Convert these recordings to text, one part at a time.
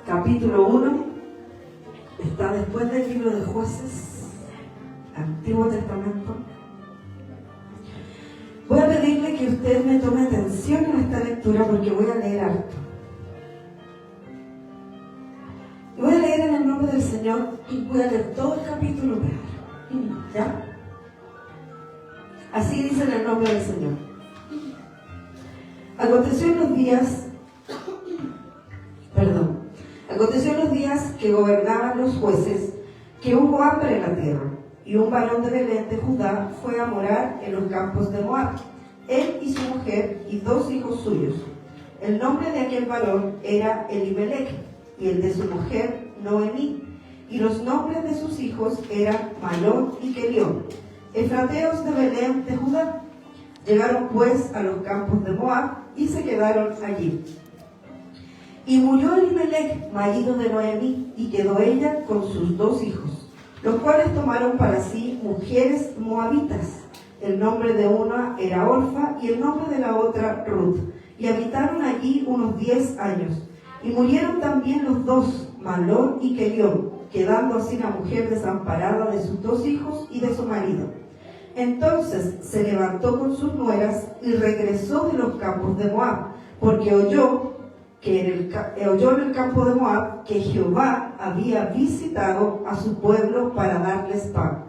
capítulo 1, está después del libro de Jueces, Antiguo Testamento. Voy a pedirle que usted me tome atención en esta lectura porque voy a leer harto. Y voy a leer en el nombre del Señor y voy a leer todo el capítulo. ¿Ya? Así dice en el nombre del Señor. Aconteció en los días que gobernaban los jueces, que hubo hambre en la tierra, y un varón de Belén de Judá fue a morar en los campos de Moab, él y su mujer y 2 hijos suyos. El nombre de aquel varón era Elimelech, y el de su mujer Noemí, y los nombres de sus hijos eran Malón y Kelión, efrateos de Belén de Judá. Llegaron pues a los campos de Moab y se quedaron allí. Y murió Elimelech, marido de Noemí, y quedó ella con sus 2 hijos, los cuales tomaron para sí mujeres moabitas. El nombre de una era Orfa y el nombre de la otra Ruth, y habitaron allí unos 10 años. Y murieron también los 2, Malón y Kelión, quedando así la mujer desamparada de sus 2 hijos y de su marido. Entonces se levantó con sus nueras y regresó de los campos de Moab, porque oyó en el campo de Moab que Jehová había visitado a su pueblo para darles pan.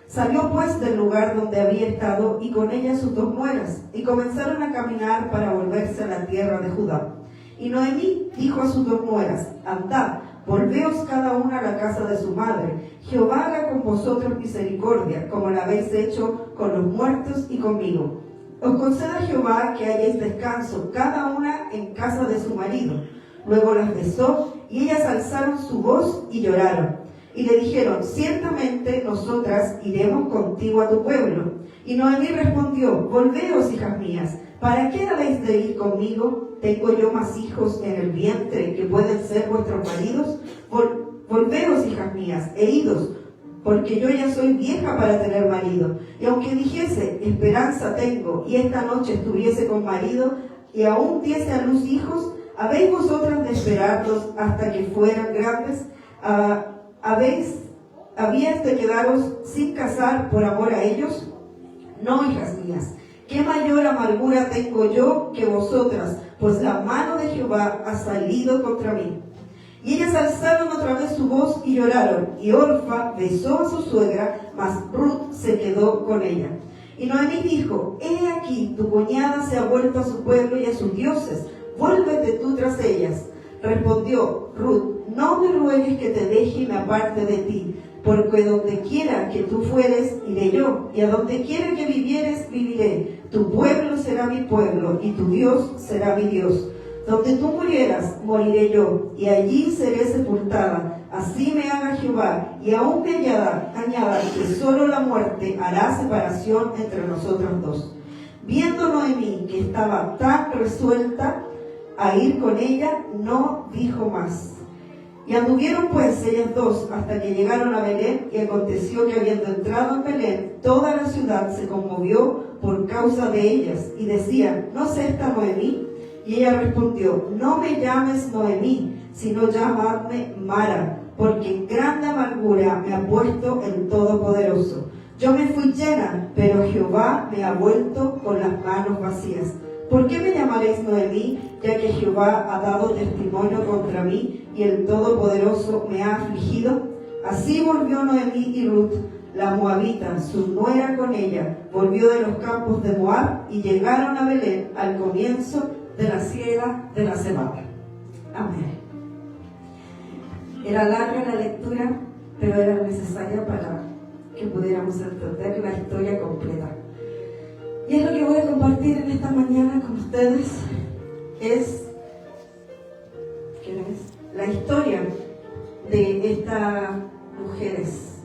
Salió pues del lugar donde había estado y con ella sus 2 nueras, y comenzaron a caminar para volverse a la tierra de Judá. Y Noemí dijo a sus 2 nueras: andad, volveos cada una a la casa de su madre. Jehová haga con vosotros misericordia, como la habéis hecho con los muertos y conmigo. Os conceda Jehová que hayáis descanso, cada una en casa de su marido. Luego las besó, y ellas alzaron su voz y lloraron. Y le dijeron: ciertamente nosotras iremos contigo a tu pueblo. Y Noemí respondió: volveos, hijas mías, ¿para qué habéis de ir conmigo? ¿Tengo yo más hijos en el vientre que pueden ser vuestros maridos? Volveos, hijas mías, e idos, porque yo ya soy vieja para tener marido. Y aunque dijese: esperanza tengo, y esta noche estuviese con marido, y aún diese a luz hijos, ¿habéis vosotras de esperarlos hasta que fueran grandes? ¿Habíais de quedaros sin casar por amor a ellos? No, hijas mías, ¿qué mayor amargura tengo yo que vosotras? Pues la mano de Jehová ha salido contra mí. Y ellas alzaron otra vez su voz y lloraron, y Orfa besó a su suegra, mas Ruth se quedó con ella. Y Noemí dijo: he aquí, tu cuñada se ha vuelto a su pueblo y a sus dioses, vuélvete tú tras ellas. Respondió Ruth: no me ruegues que te deje y me aparte de ti, porque donde quiera que tú fueres, iré yo, y a donde quiera que vivieres, viviré. Tu pueblo será mi pueblo, y tu Dios será mi Dios. Donde tú murieras, moriré yo, y allí seré sepultada. Así me haga Jehová, y aún me añada que solo la muerte hará separación entre nosotros 2. Viendo Noemí que estaba tan resuelta a ir con ella, no dijo más. Y anduvieron pues ellas 2 hasta que llegaron a Belén, y aconteció que habiendo entrado en Belén, toda la ciudad se conmovió por causa de ellas, y decían: ¿no es esta Noemí? Y ella respondió: no me llames Noemí, sino llamadme Mara, porque en grande amargura me ha puesto el Todopoderoso. Yo me fui llena, pero Jehová me ha vuelto con las manos vacías. ¿Por qué me llamaréis Noemí, ya que Jehová ha dado testimonio contra mí y el Todopoderoso me ha afligido? Así volvió Noemí y Ruth, la moabita, su nuera con ella, volvió de los campos de Moab y llegaron a Belén al comienzo de la siega de la cebada. Amén. Era larga la lectura, pero era necesaria para que pudiéramos entender la historia completa. Y es lo que voy a compartir en esta mañana con ustedes, es la historia de estas mujeres.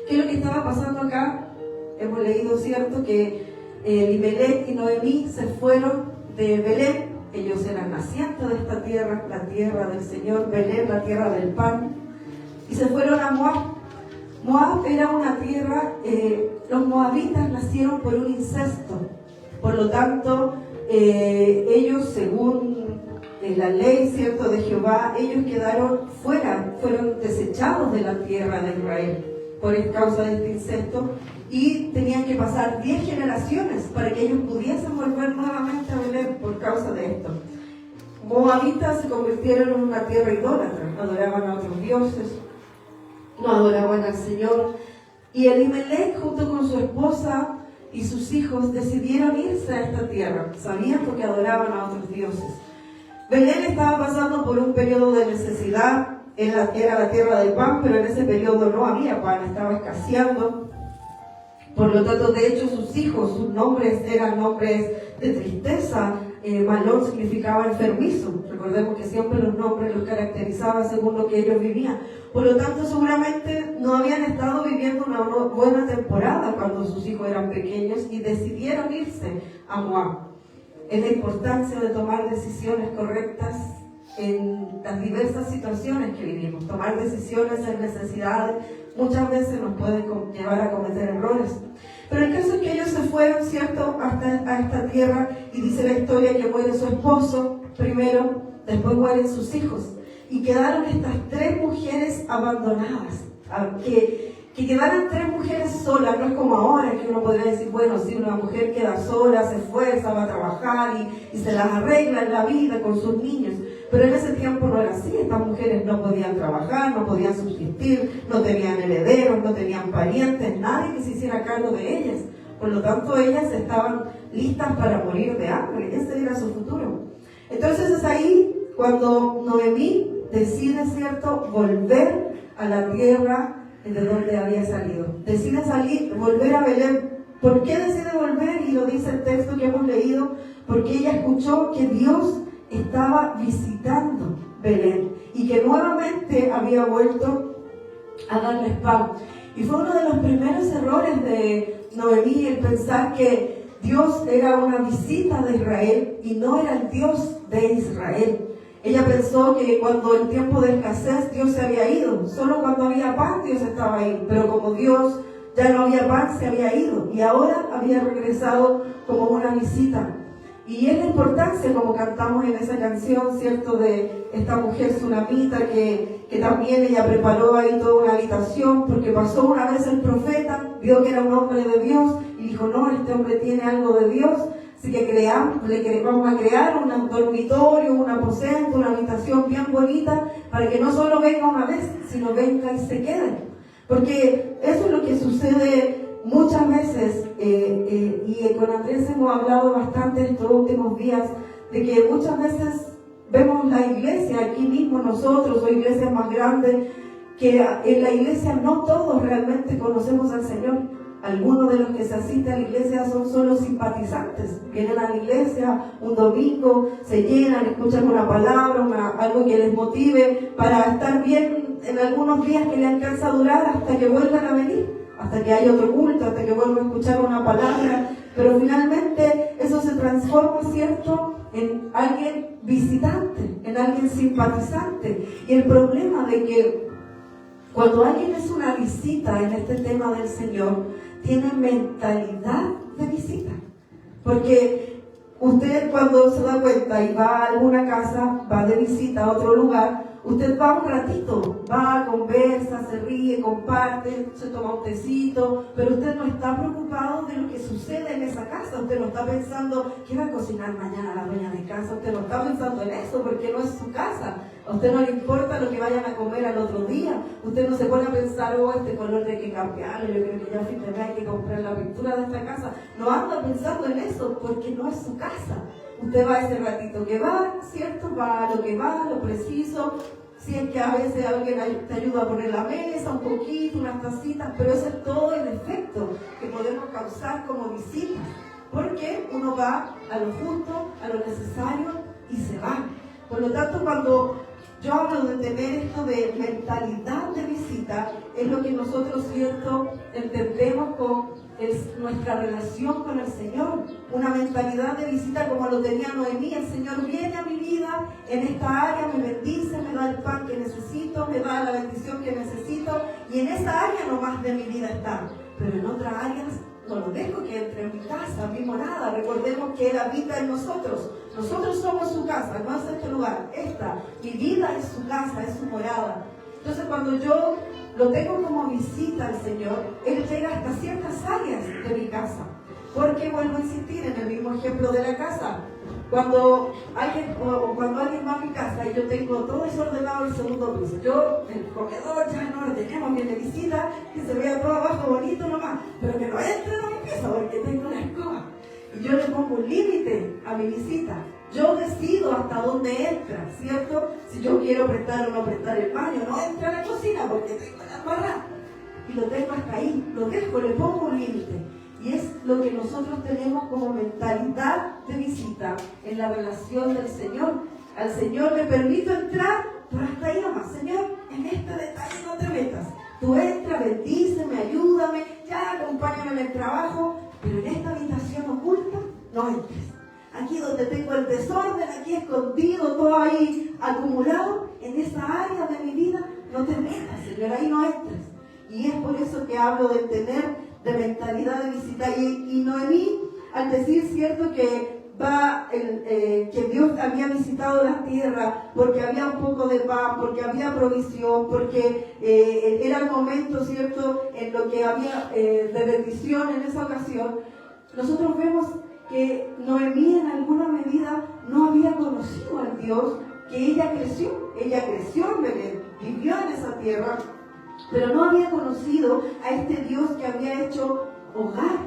¿Qué es lo que estaba pasando acá? Hemos leído, ¿cierto?, que Elimelech y Noemí se fueron de Belén. Ellos eran nacientes de esta tierra, la tierra del Señor, Belén, la tierra del pan, y se fueron a Moab. Moab era una tierra, los moabitas nacieron por un incesto, por lo tanto, ellos, según la ley, ¿cierto?, de Jehová, ellos quedaron fuera, fueron desechados de la tierra de Israel por causa de este incesto, y tenían que pasar 10 generaciones para que ellos pudiesen volver nuevamente a Belén por causa de esto. Moabitas se convirtieron en una tierra idólatra, adoraban a otros dioses, no adoraban al Señor, y Elimelech junto con su esposa y sus hijos decidieron irse a esta tierra, sabiendo que adoraban a otros dioses. Belén estaba pasando por un periodo de necesidad, era la tierra del pan, pero en ese periodo no había pan, estaba escaseando. Por lo tanto, de hecho, sus hijos, sus nombres eran nombres de tristeza. Malón significaba enfermizo. Recordemos que siempre los nombres los caracterizaban según lo que ellos vivían. Por lo tanto, seguramente no habían estado viviendo una buena temporada cuando sus hijos eran pequeños y decidieron irse a Moab. Es la importancia de tomar decisiones correctas en las diversas situaciones que vivimos. Tomar decisiones en necesidades muchas veces nos puede llevar a cometer errores. Pero el caso es que ellos se fueron, ¿cierto?, a esta tierra, y dice la historia que muere su esposo primero, después mueren sus hijos, y quedaron estas 3 mujeres abandonadas, que quedaran 3 mujeres solas. No es como ahora que uno podría decir, bueno, si una mujer queda sola, se esfuerza, va a trabajar y se las arregla en la vida con sus niños. Pero en ese tiempo no era así. Estas mujeres no podían trabajar, no podían subsistir, no tenían herederos, no tenían parientes, nadie que se hiciera cargo de ellas. Por lo tanto, ellas estaban listas para morir de hambre. Ese era su futuro. Entonces es ahí cuando Noemí decide, ¿cierto?, volver a la tierra de donde había salido. Decide volver a Belén. ¿Por qué decide volver? Y lo dice el texto que hemos leído, porque ella escuchó que Dios estaba visitando Belén y que nuevamente había vuelto a darles pan. Y fue uno de los primeros errores de Noemí el pensar que Dios era una visita de Israel y no era el Dios de Israel. Ella pensó que cuando en tiempo de escasez Dios se había ido, solo cuando había pan Dios estaba ahí, pero como Dios ya no había pan, se había ido y ahora había regresado como una visita. Y es la importancia, como cantamos en esa canción, ¿cierto?, de esta mujer sunamita que también ella preparó ahí toda una habitación, porque pasó una vez el profeta, vio que era un hombre de Dios y dijo, no, este hombre tiene algo de Dios, así que vamos a crear un dormitorio, un aposento, una habitación bien bonita, para que no solo venga una vez, sino venga y se quede. Porque eso es lo que sucede muchas veces, y con Andrés hemos hablado bastante estos últimos días, de que muchas veces vemos la iglesia aquí mismo nosotros, o iglesias más grandes, que en la iglesia no todos realmente conocemos al Señor. Algunos de los que se asisten a la iglesia son solo simpatizantes. Vienen a la iglesia un domingo, se llenan, escuchan una palabra, algo que les motive para estar bien en algunos días que les alcanza a durar hasta que vuelvan a venir, hasta que haya otro culto, hasta que vuelvan a escuchar una palabra. Pero finalmente eso se transforma, ¿cierto?, en alguien visitante, en alguien simpatizante. Y el problema de que cuando alguien es una visita en este tema del Señor, tiene mentalidad de visita. Porque usted, cuando se da cuenta y va a alguna casa, va de visita a otro lugar, usted va un ratito, va, conversa, se ríe, comparte, se toma un tecito, pero usted no está preocupado de lo que sucede en esa casa. Usted no está pensando qué va a cocinar mañana la dueña de casa. Usted no está pensando en eso porque no es su casa. A usted no le importa lo que vayan a comer al otro día. Usted no se pone a pensar, oh, este color hay que cambiarlo, yo creo que ya a fin de mes hay que comprar la pintura de esta casa. No anda pensando en eso porque no es su casa. Usted va ese ratito que va, ¿cierto? Va a lo que va, lo preciso. Si es que a veces alguien te ayuda a poner la mesa, un poquito, unas tacitas, pero ese es todo el efecto que podemos causar como visita. Porque uno va a lo justo, a lo necesario y se va. Por lo tanto, cuando yo hablo de tener esto de mentalidad de visita, es lo que nosotros, ¿cierto?, entendemos con nuestra relación con el Señor. Una mentalidad de visita como lo tenía Noemí. El Señor viene a mi vida en esta área, me bendice, me da el pan que necesito, me da la bendición que necesito, y en esa área nomás de mi vida está. Pero en otras áreas no lo dejo que entre en mi casa, en mi morada. Recordemos que Él habita en nosotros. Nosotros somos su casa, no es este lugar. Mi vida es su casa, es su morada. Entonces cuando yo lo tengo como visita al Señor, Él llega hasta ciertas áreas de mi casa. Porque vuelvo a insistir en el mismo ejemplo de la casa. Cuando alguien va a mi casa y yo tengo todo desordenado en el segundo piso, el comedor ya no ordenemos, viene visita, que se vea todo abajo bonito nomás, pero que no entren a mi piso porque tengo una escoba. Y yo le pongo un límite a mi visita. Yo decido hasta dónde entra, ¿cierto? Si yo quiero prestar o no prestar el baño, no entra a la cocina porque tengo la embarrada. Y lo tengo hasta ahí, lo dejo, le pongo un límite. Y es lo que nosotros tenemos como mentalidad de visita en la relación del Señor. Al Señor le permito entrar, pero hasta ahí nomás. Señor, en este detalle no te metas. Tú entra, bendíceme, ayúdame, ya acompáñame en el trabajo, pero en esta habitación oculta no entres. Aquí donde tengo el desorden, aquí escondido, todo ahí acumulado, en esa área de mi vida, no te metas, Señor, ahí no entres. Y es por eso que hablo de tener de mentalidad de visita. Y Noemí, al decir cierto que que Dios había visitado la tierra porque había un poco de paz, porque había provisión, porque era el momento cierto en lo que había de bendición en esa ocasión, nosotros vemos que Noemí en alguna medida no había conocido al Dios que ella creció en Belén, vivió en esa tierra, pero no había conocido a este Dios que había hecho hogar,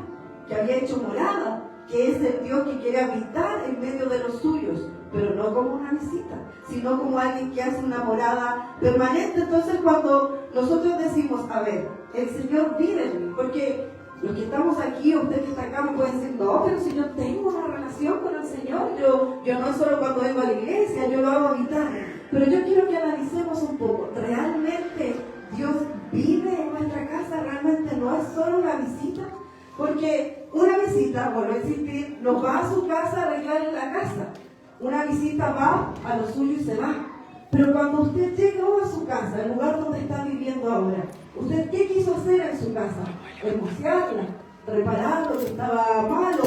que había hecho morada, que es el Dios que quiere habitar en medio de los suyos, pero no como una visita, sino como alguien que hace una morada permanente. Entonces cuando nosotros decimos, a ver, el Señor vive en mí, porque los que estamos aquí, usted que está acá, me pueden decir, no, pero si yo tengo una relación con el Señor, yo no solo cuando vengo a la iglesia, yo lo hago habitar. Pero yo quiero que analicemos un poco, ¿realmente Dios vive en nuestra casa? ¿Realmente no es solo una visita? Porque una visita, vuelvo a insistir, no va a su casa a arreglar en la casa. Una visita va a lo suyo y se va. Pero cuando usted llegó a su casa, el lugar donde está viviendo ahora, ¿usted qué quiso hacer en su casa? Hermosearla, reparar lo que estaba malo,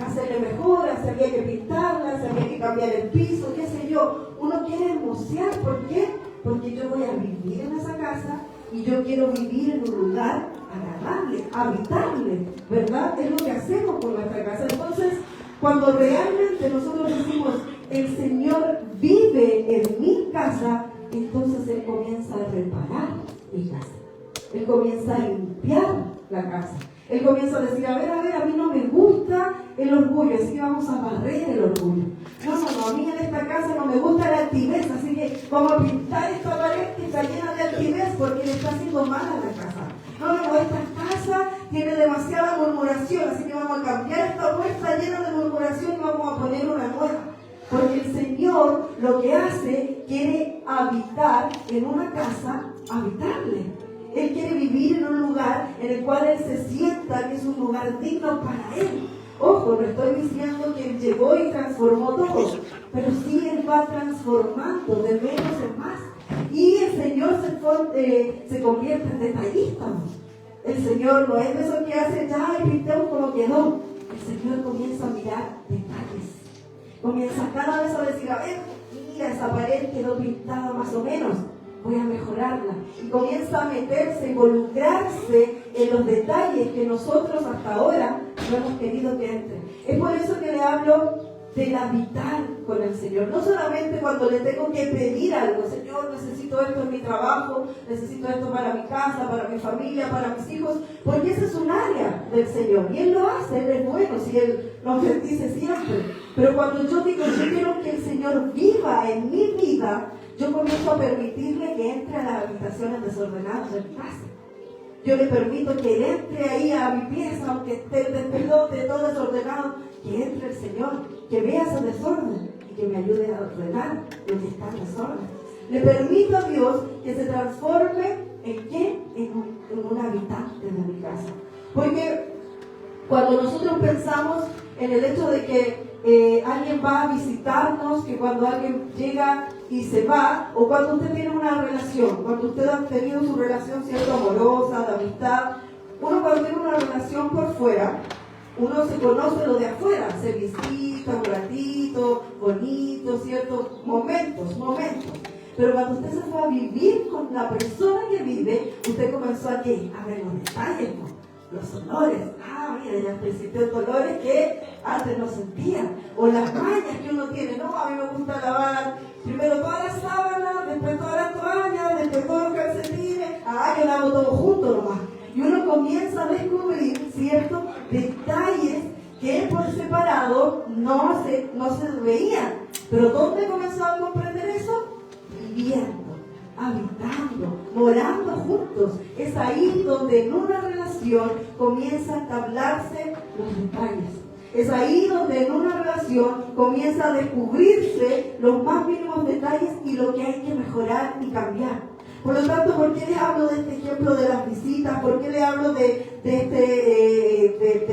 hacerle mejoras, si había que pintarla, si había que cambiar el piso, qué sé yo. Uno quiere hermosear, ¿por qué? Porque yo voy a vivir en esa casa y yo quiero vivir en un lugar agradable, habitable, ¿verdad? Es lo que hacemos con nuestra casa. Entonces, cuando realmente nosotros decimos, el Señor vive en mi casa, entonces Él comienza a reparar mi casa. Él comienza a limpiar la casa. Él comienza a decir, a ver, a mí no me gusta el orgullo, así que vamos a barrer el orgullo. No, a mí en esta casa no me gusta la altivez, así que vamos a pintar esta pared que está llena de altivez porque le está haciendo mal a la casa. No, esta casa tiene demasiada murmuración, así que vamos a cambiar esta puerta llena de murmuración y vamos a poner una nueva. Porque el Señor lo que hace, quiere habitar en una casa habitable. Él quiere vivir en un lugar en el cual Él se sienta que es un lugar digno para Él. Ojo, no estoy diciendo que Él llegó y transformó todo, pero sí Él va transformando de menos en más. Y el Señor se convierte en detallista. El Señor no es de esos que hace ya y pintemos como quedó. El Señor comienza a mirar detalles. Comienza cada vez a decir, a ver, mira, esa pared quedó pintada más o menos, voy a mejorarla. Y comienza a meterse, involucrarse en los detalles que nosotros hasta ahora no hemos querido que entren. Es por eso que le hablo del habitar con el Señor. No solamente cuando le tengo que pedir algo, Señor, necesito esto en mi trabajo, necesito esto para mi casa, para mi familia, para mis hijos, porque ese es un área del Señor. Y Él lo hace, Él es bueno, si Él nos bendice siempre. Pero cuando yo digo, yo quiero que el Señor viva en mi vida, yo comienzo a permitirle que entre a las habitaciones desordenadas de mi casa. Yo le permito que Él entre ahí a mi pieza, aunque esté despelote, todo desordenado, que entre el Señor, que vea ese desorden y que me ayude a ordenar lo que está en desorden. Le permito a Dios que se transforme en ¿qué? En un habitante de mi casa. Porque cuando nosotros pensamos en el hecho de que alguien va a visitarnos, que cuando alguien llega y se va, o cuando usted tiene una relación, cuando usted ha tenido su relación cierto amorosa, de amistad, uno cuando tiene una relación por fuera, uno se conoce lo de afuera, se visita un ratito, bonito, ¿cierto? Momentos. Pero cuando usted se fue a vivir con la persona que vive, usted comenzó a ver los detalles, ¿no? Los olores. Mira, ya principios olores que antes no sentía. O las mañas que uno tiene. No, a mí me gusta lavar primero todas las sábanas, después todas las toallas, después todos los calcetines. Yo lavo todo junto nomás. Y uno comienza a descubrir ciertos detalles que por separado no se veían. Pero ¿dónde comenzó a comprender eso? Viviendo, habitando, morando juntos. Es ahí donde en una relación comienza a entablarse los detalles. Es ahí donde en una relación comienza a descubrirse los más mínimos detalles y lo que hay que mejorar y cambiar. Por lo tanto, ¿por qué les hablo de este ejemplo de las visitas? ¿Por qué les hablo de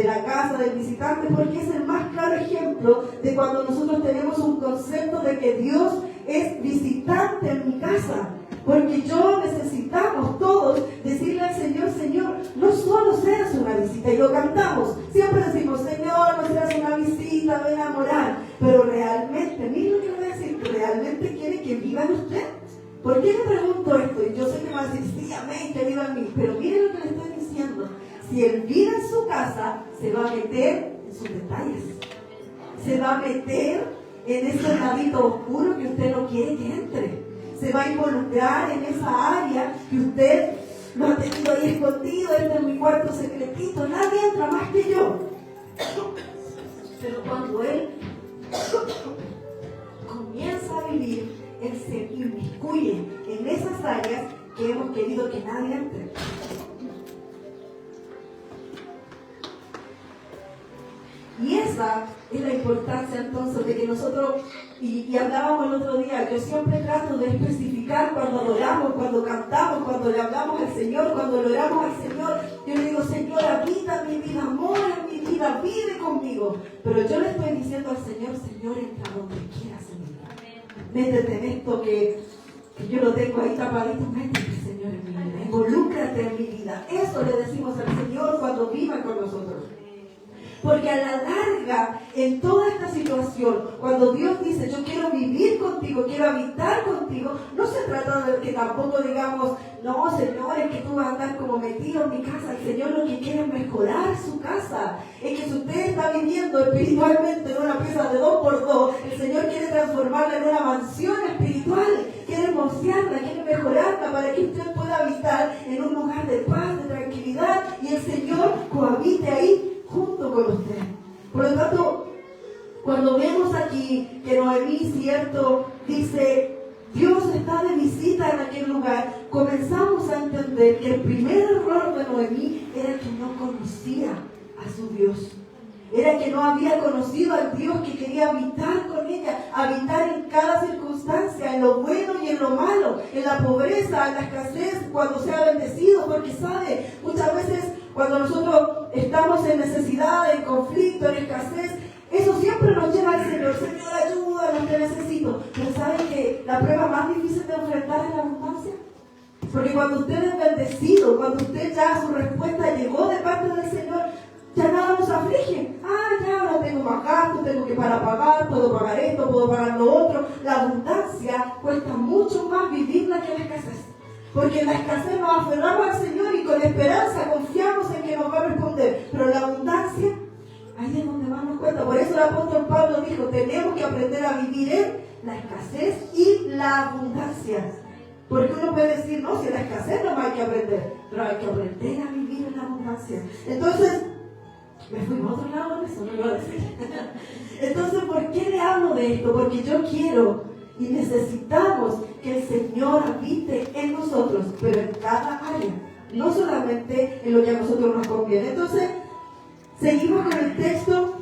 la casa del visitante? Porque es el más claro ejemplo de cuando nosotros tenemos un concepto de que Dios es visitante en mi casa. Porque necesitamos todos decirle al Señor, Señor, no solo seas una visita, y lo cantamos, siempre decimos, Señor, no seas una visita, ven a morar. Pero realmente, miren lo que le voy a decir, ¿realmente quiere que viva en usted? ¿Por qué le pregunto esto? Y yo sé que me va a decir, sí, amén, que viva en mí. Pero miren lo que le estoy diciendo. Si Él vive en su casa, se va a meter en sus detalles. Se va a meter en ese ladito oscuro que usted no quiere que entre. Se va a involucrar en esa área que usted lo ha tenido ahí escondido. Este es mi cuarto secretito. Nadie entra más que yo. Pero cuando Él comienza a vivir, Él se inmiscuye en esas áreas que hemos querido que nadie entre. Y esa es la importancia entonces de que nosotros, y hablábamos el otro día, yo siempre trato de especificar cuando adoramos, cuando cantamos, cuando le hablamos al Señor, cuando le oramos al Señor. Yo le digo, Señor, habita mi vida, mora en mi vida, vive conmigo. Pero yo le estoy diciendo al Señor, Señor, entra donde quieras en mi vida. Métete en esto que yo lo tengo ahí tapadito, métete, Señor, en mi vida. Involúcrate en mi vida. Eso le decimos al Señor cuando viva con nosotros. Porque a la larga, en toda esta situación, cuando Dios dice, yo quiero vivir contigo, quiero habitar contigo, no se trata de que tampoco digamos, no, Señor, es que tú vas a andar como metido en mi casa. El Señor lo que quiere es mejorar su casa. Es que si usted está viviendo espiritualmente en una pieza de 2x2, el Señor quiere transformarla en una mansión espiritual. Quiere hermosearla, quiere mejorarla para que usted pueda habitar en un lugar de paz, de tranquilidad, y el Señor cohabite ahí junto con usted. Por lo tanto, cuando vemos aquí que Noemí, cierto, dice, Dios está de visita en aquel lugar, comenzamos a entender que el primer error de Noemí era que no conocía a su Dios. Era que no había conocido al Dios que quería habitar con ella, habitar en cada circunstancia, en lo bueno y en lo malo, en la pobreza, en la escasez, cuando sea bendecido, porque sabe, muchas veces cuando nosotros estamos en necesidad, en conflicto, en escasez, eso siempre nos lleva al Señor. Señor, ayúdanos, te necesito. Pero ¿saben que la prueba más difícil de enfrentar es la abundancia? Porque cuando usted es bendecido, cuando usted ya su respuesta llegó de parte del Señor, ya nada nos aflige. Ya ahora tengo más gastos, tengo que pagar, puedo pagar esto, puedo pagar lo otro. La abundancia cuesta mucho más vivirla que la escasez. Porque en la escasez nos aferramos al Señor y con esperanza confiamos en que nos va a responder. Pero la abundancia, ahí es donde más nos cuesta. Por eso el apóstol Pablo dijo, tenemos que aprender a vivir en la escasez y la abundancia. Porque uno puede decir, no, si en la escasez no hay que aprender, pero hay que aprender a vivir en la abundancia. Entonces, me fui a otro lado, eso no lo voy a decir. Entonces, ¿por qué le hablo de esto? Porque yo quiero y necesitamos que el Señor habite en nosotros, pero en cada área, no solamente en lo que a nosotros nos conviene. Entonces, seguimos con el texto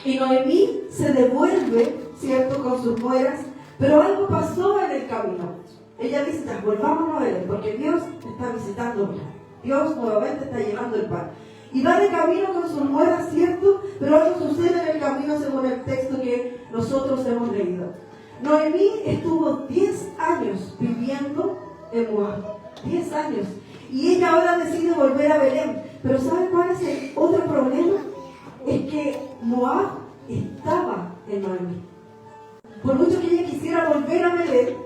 y Noemí se devuelve, ¿cierto?, con sus nueras, pero algo pasó en el camino. Ella dice, ya, volvámonos a ver, porque Dios está visitando, Dios nuevamente está llevando el pan. Y va de camino con sus nueras, ¿cierto? Pero algo sucede en el camino según el texto que nosotros hemos leído. Noemí estuvo 10 años viviendo en Moab. 10 años. Y ella ahora decide volver a Belén. Pero ¿sabe cuál es el otro problema? Es que Moab estaba en Noemí. Por mucho que ella quisiera volver a Belén,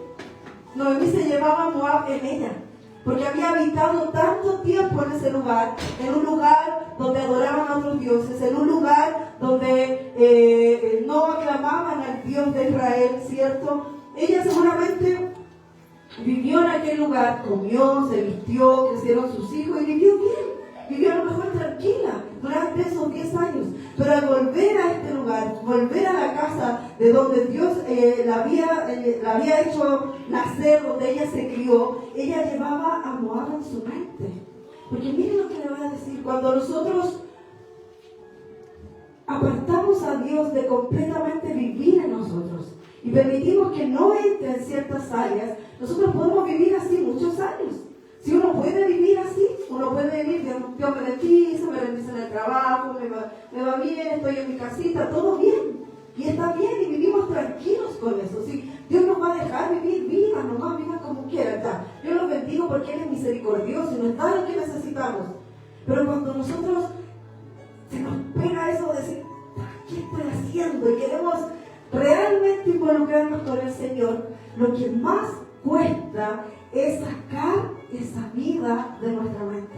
Noemí se llevaba a Moab en ella, porque había habitado tanto tiempo en ese lugar, en un lugar donde adoraban a otros dioses, en un lugar donde no aclamaban al Dios de Israel, ¿cierto? Ella seguramente vivió en aquel lugar, comió, se vistió, crecieron sus hijos y vivió bien. Vivió a lo mejor tranquila durante esos 10 años. Pero al volver a este lugar, volver a la casa de donde Dios la había hecho nacer, donde ella se crió, ella llevaba a Moab en su mente. Porque miren lo que le voy a decir. Cuando nosotros apartamos a Dios de completamente vivir en nosotros y permitimos que no entre en ciertas áreas, nosotros podemos vivir así muchos años. Si uno puede vivir así, uno puede vivir, Dios me bendice en el trabajo, me va bien, estoy en mi casita, todo bien. Y está bien y vivimos tranquilos con eso. ¿Sí? Dios nos va a dejar vivir, viva nomás, viva como quiera. Ya. Yo los bendigo porque Él es misericordioso y nos da lo que necesitamos. Pero cuando nosotros se nos pega eso de decir, ¿qué estoy haciendo? Y queremos realmente involucrarnos con el Señor, lo que más cuesta es sacar esa vida de nuestra mente,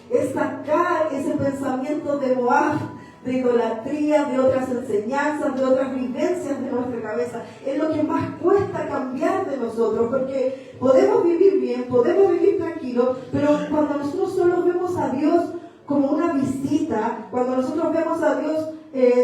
es sacar ese pensamiento de Moab, de idolatría, de otras enseñanzas, de otras vivencias de nuestra cabeza. Es lo que más cuesta cambiar de nosotros, porque podemos vivir bien, podemos vivir tranquilos, pero cuando nosotros solo vemos a Dios como una visita, cuando nosotros vemos a Dios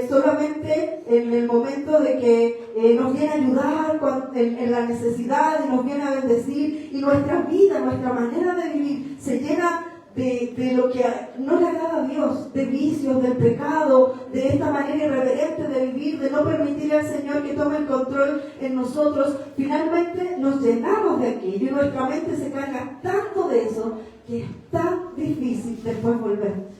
solamente en el momento de que nos viene a ayudar en la necesidad y nos viene a bendecir, y nuestra vida, nuestra manera de vivir se llena de lo que no le agrada a Dios, de vicios, del pecado, de esta manera irreverente de vivir, de no permitirle al Señor que tome el control en nosotros, finalmente nos llenamos de aquello y nuestra mente se carga tanto de eso que es tan difícil después volver.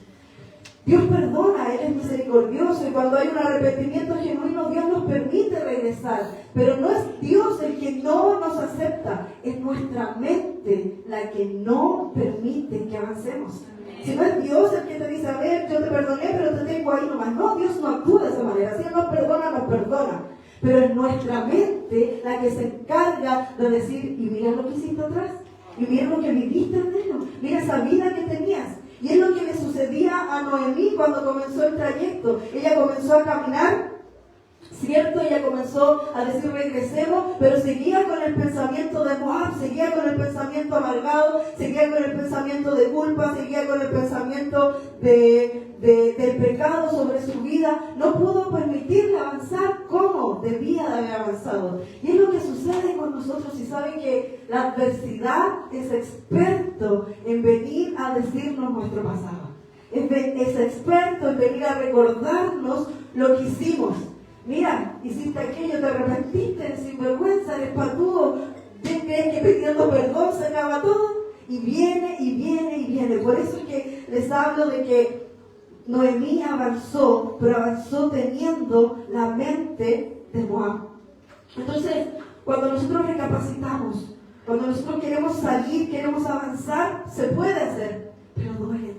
Dios perdona, Él es misericordioso, y cuando hay un arrepentimiento genuino, Dios nos permite regresar. Pero no es Dios el que no nos acepta, es nuestra mente la que no permite que avancemos. Si no es Dios el que te dice, a ver, yo te perdoné, pero te tengo ahí nomás. No, Dios no actúa de esa manera. Si Él nos perdona. Pero es nuestra mente la que se encarga de decir, y mira lo que hiciste atrás, y mira lo que viviste en él, mira esa vida que tenías. Y es lo que le sucedía a Noemí cuando comenzó el trayecto. Ella comenzó a caminar, ¿cierto? Ella comenzó a decir regresemos, pero seguía con el pensamiento de Moab, seguía con el pensamiento amargado, seguía con el pensamiento de culpa, seguía con el pensamiento del pecado sobre su vida. No pudo permitirle avanzar como debía de haber avanzado. Y es lo que sucede con nosotros. Y saben que la adversidad es experto en venir a decirnos nuestro pasado. Es experto en venir a recordarnos lo que hicimos. Mira, hiciste aquello, te arrepentiste, sinvergüenza, eres patudo. ¿Quién creen que pidiendo perdón se acaba todo? Y viene, y viene, y viene. Por eso es que les hablo de que Noemí avanzó, pero avanzó teniendo la mente de Moab. Entonces, cuando nosotros recapacitamos, cuando nosotros queremos salir, queremos avanzar, se puede hacer, pero duele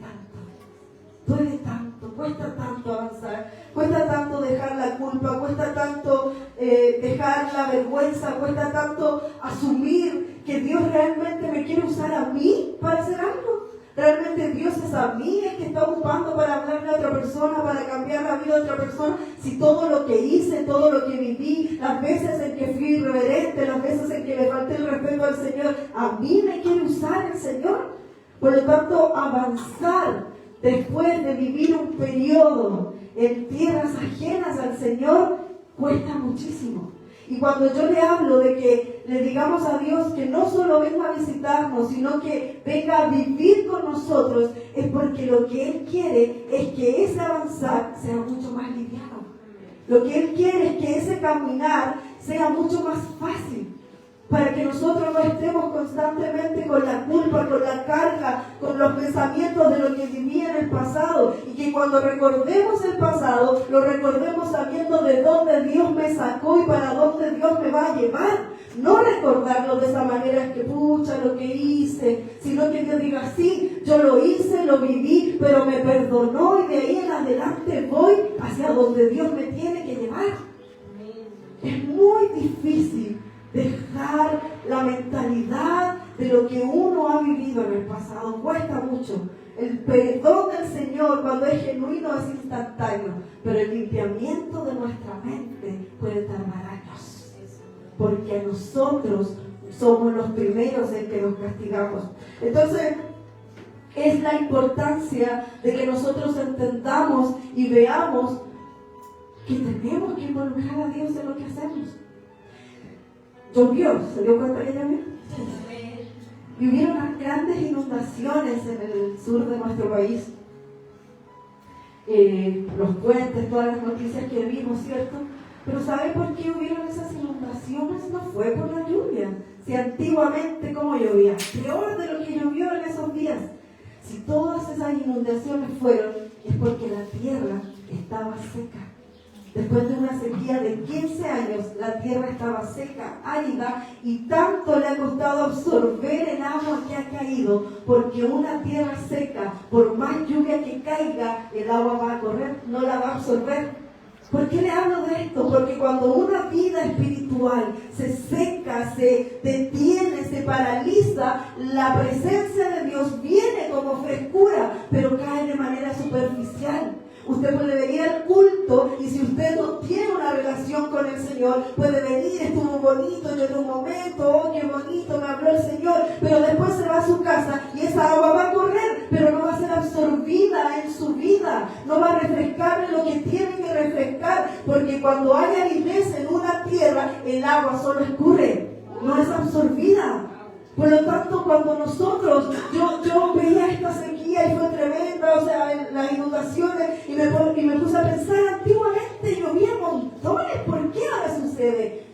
tanto, cuesta tanto avanzar, cuesta tanto dejar la culpa, cuesta tanto dejar la vergüenza, cuesta tanto asumir que Dios realmente me quiere usar a mí para hacer algo. Realmente Dios es a mí el que está ocupando para hablarle a otra persona, para cambiar la vida de otra persona. Si todo lo que hice, todo lo que viví, las veces en que fui irreverente, las veces en que le falté el respeto al Señor, a mí me quiere usar el Señor. Por lo tanto, avanzar después de vivir un periodo en tierras ajenas al Señor cuesta muchísimo. Y cuando yo le hablo de que le digamos a Dios que no solo venga a visitarnos, sino que venga a vivir con nosotros, es porque lo que Él quiere es que ese avanzar sea mucho más liviano. Lo que Él quiere es que ese caminar sea mucho más fácil, para que nosotros no estemos constantemente con la culpa, con la carga, con los pensamientos de lo que viví en el pasado, y que cuando recordemos el pasado, lo recordemos sabiendo de dónde Dios me sacó y para dónde Dios me va a llevar. No recordarlo de esa manera, que pucha lo que hice, sino que Dios diga, sí, yo lo hice, lo viví, pero me perdonó y de ahí en adelante voy hacia donde Dios me tiene que llevar. Es muy difícil dejar la mentalidad de lo que uno ha vivido en el pasado. Cuesta mucho. El perdón del Señor, cuando es genuino, es instantáneo, pero el limpiamiento de nuestra mente puede tardar años, porque nosotros somos los primeros en que nos castigamos. Entonces, es la importancia de que nosotros entendamos y veamos que tenemos que involucrar a Dios en lo que hacemos. Llovió, ¿se dio cuenta que llovió? Y hubieron unas grandes inundaciones en el sur de nuestro país. Los puentes, todas las noticias que vimos, ¿cierto? Pero ¿sabe por qué hubieron esas inundaciones? No fue por la lluvia. Si antiguamente, ¿cómo llovía? Peor de lo que llovió en esos días. Si todas esas inundaciones fueron, es porque la tierra estaba seca. Después de una sequía de 15 años, la tierra estaba seca, árida, y tanto le ha costado absorber el agua que ha caído, porque una tierra seca, por más lluvia que caiga, el agua va a correr, no la va a absorber. ¿Por qué le hablo de esto? Porque cuando una vida espiritual se seca, se detiene, se paraliza, la presencia de Dios viene como frescura, pero cae de manera superficial. Usted puede venir al culto y si usted no tiene una relación con el Señor, puede venir, estuvo bonito, lloró un momento, oh, qué bonito, me habló el Señor, pero después se va a su casa y esa agua va a correr, pero no va a ser absorbida en su vida, no va a refrescarle lo que tiene que refrescar, porque cuando hay aridez en una tierra, el agua solo escurre, no es absorbida. Por lo tanto, cuando nosotros, yo veía esta sequía y fue tremenda, o sea, las inundaciones, y me puse a pensar, antiguamente llovía montones, ¿por qué ahora sucede?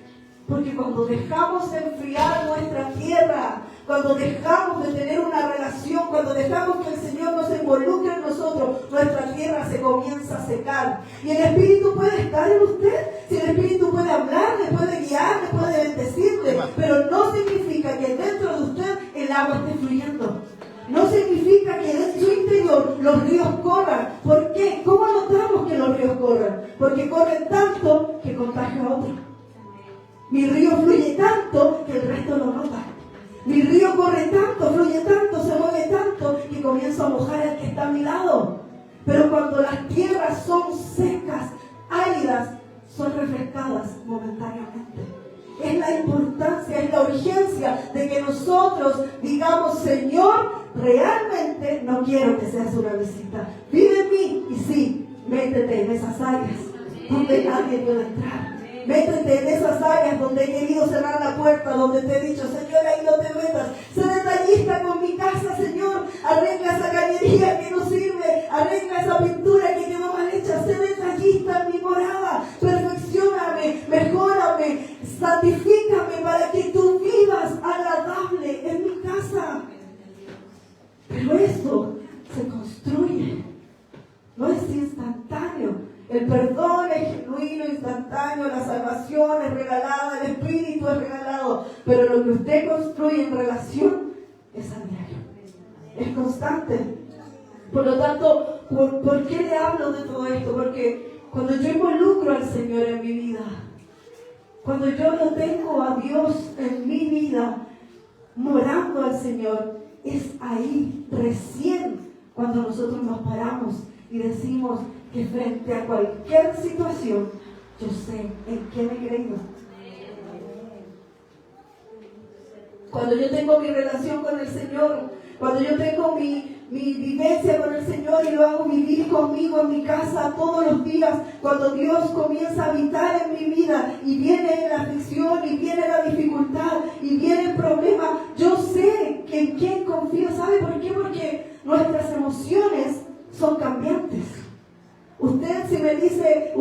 Porque cuando dejamos enfriar nuestra tierra, cuando dejamos de tener una relación, cuando dejamos que el Señor nos involucre en nosotros, nuestra tierra se comienza a secar. Y el Espíritu puede estar en usted, si el Espíritu puede hablar, le puede guiar, le puede bendecirle, pero no significa que dentro de usted el agua esté fluyendo. No significa que en su interior los ríos corran. ¿Por qué? ¿Cómo notamos que los ríos corran? Porque corren tanto que contagia a otro. Mi río fluye tanto que el resto lo nota. Mi río corre tanto, fluye tanto, se mueve tanto que comienzo a mojar al que está a mi lado. Pero cuando las tierras son secas, áridas, son refrescadas momentáneamente. Es la importancia, es la urgencia de que nosotros digamos, Señor, realmente no quiero que seas una visita. Vive en mí y sí, métete en esas áreas donde nadie puede entrar. Métete en esas áreas donde he querido cerrar la puerta, donde te he dicho, Señor, ahí no te metas. Sé detallista con mi casa, Señor. Arregla esa cañería que no sirve. Arregla esa pintura que quedó mal hecha. Sé detallista en mi morada. Perfeccióname, mejórame, santifícame para que tú vivas agradable en mi casa. Pero esto se construye. No es instantáneo. El perdón es genuino, instantáneo, la salvación es regalada, el Espíritu es regalado, pero lo que usted construye en relación es a diario, es constante. Por lo tanto, ¿por qué le hablo de todo esto? Porque cuando yo involucro al Señor en mi vida, cuando yo lo tengo a Dios en mi vida, morando al Señor, es ahí recién cuando nosotros nos paramos y decimos que frente a cualquier situación, yo sé en quién he creído. Cuando yo tengo mi relación con el Señor, cuando yo tengo mi vivencia con el Señor y lo hago vivir conmigo en mi casa todos los días, cuando Dios comienza a habitar en mi vida y viene la aflicción y viene la dificultad y viene el problema, yo sé que en quién confío. ¿Sabe por qué? Porque nuestras emociones son cambiantes. Usted, si me dice,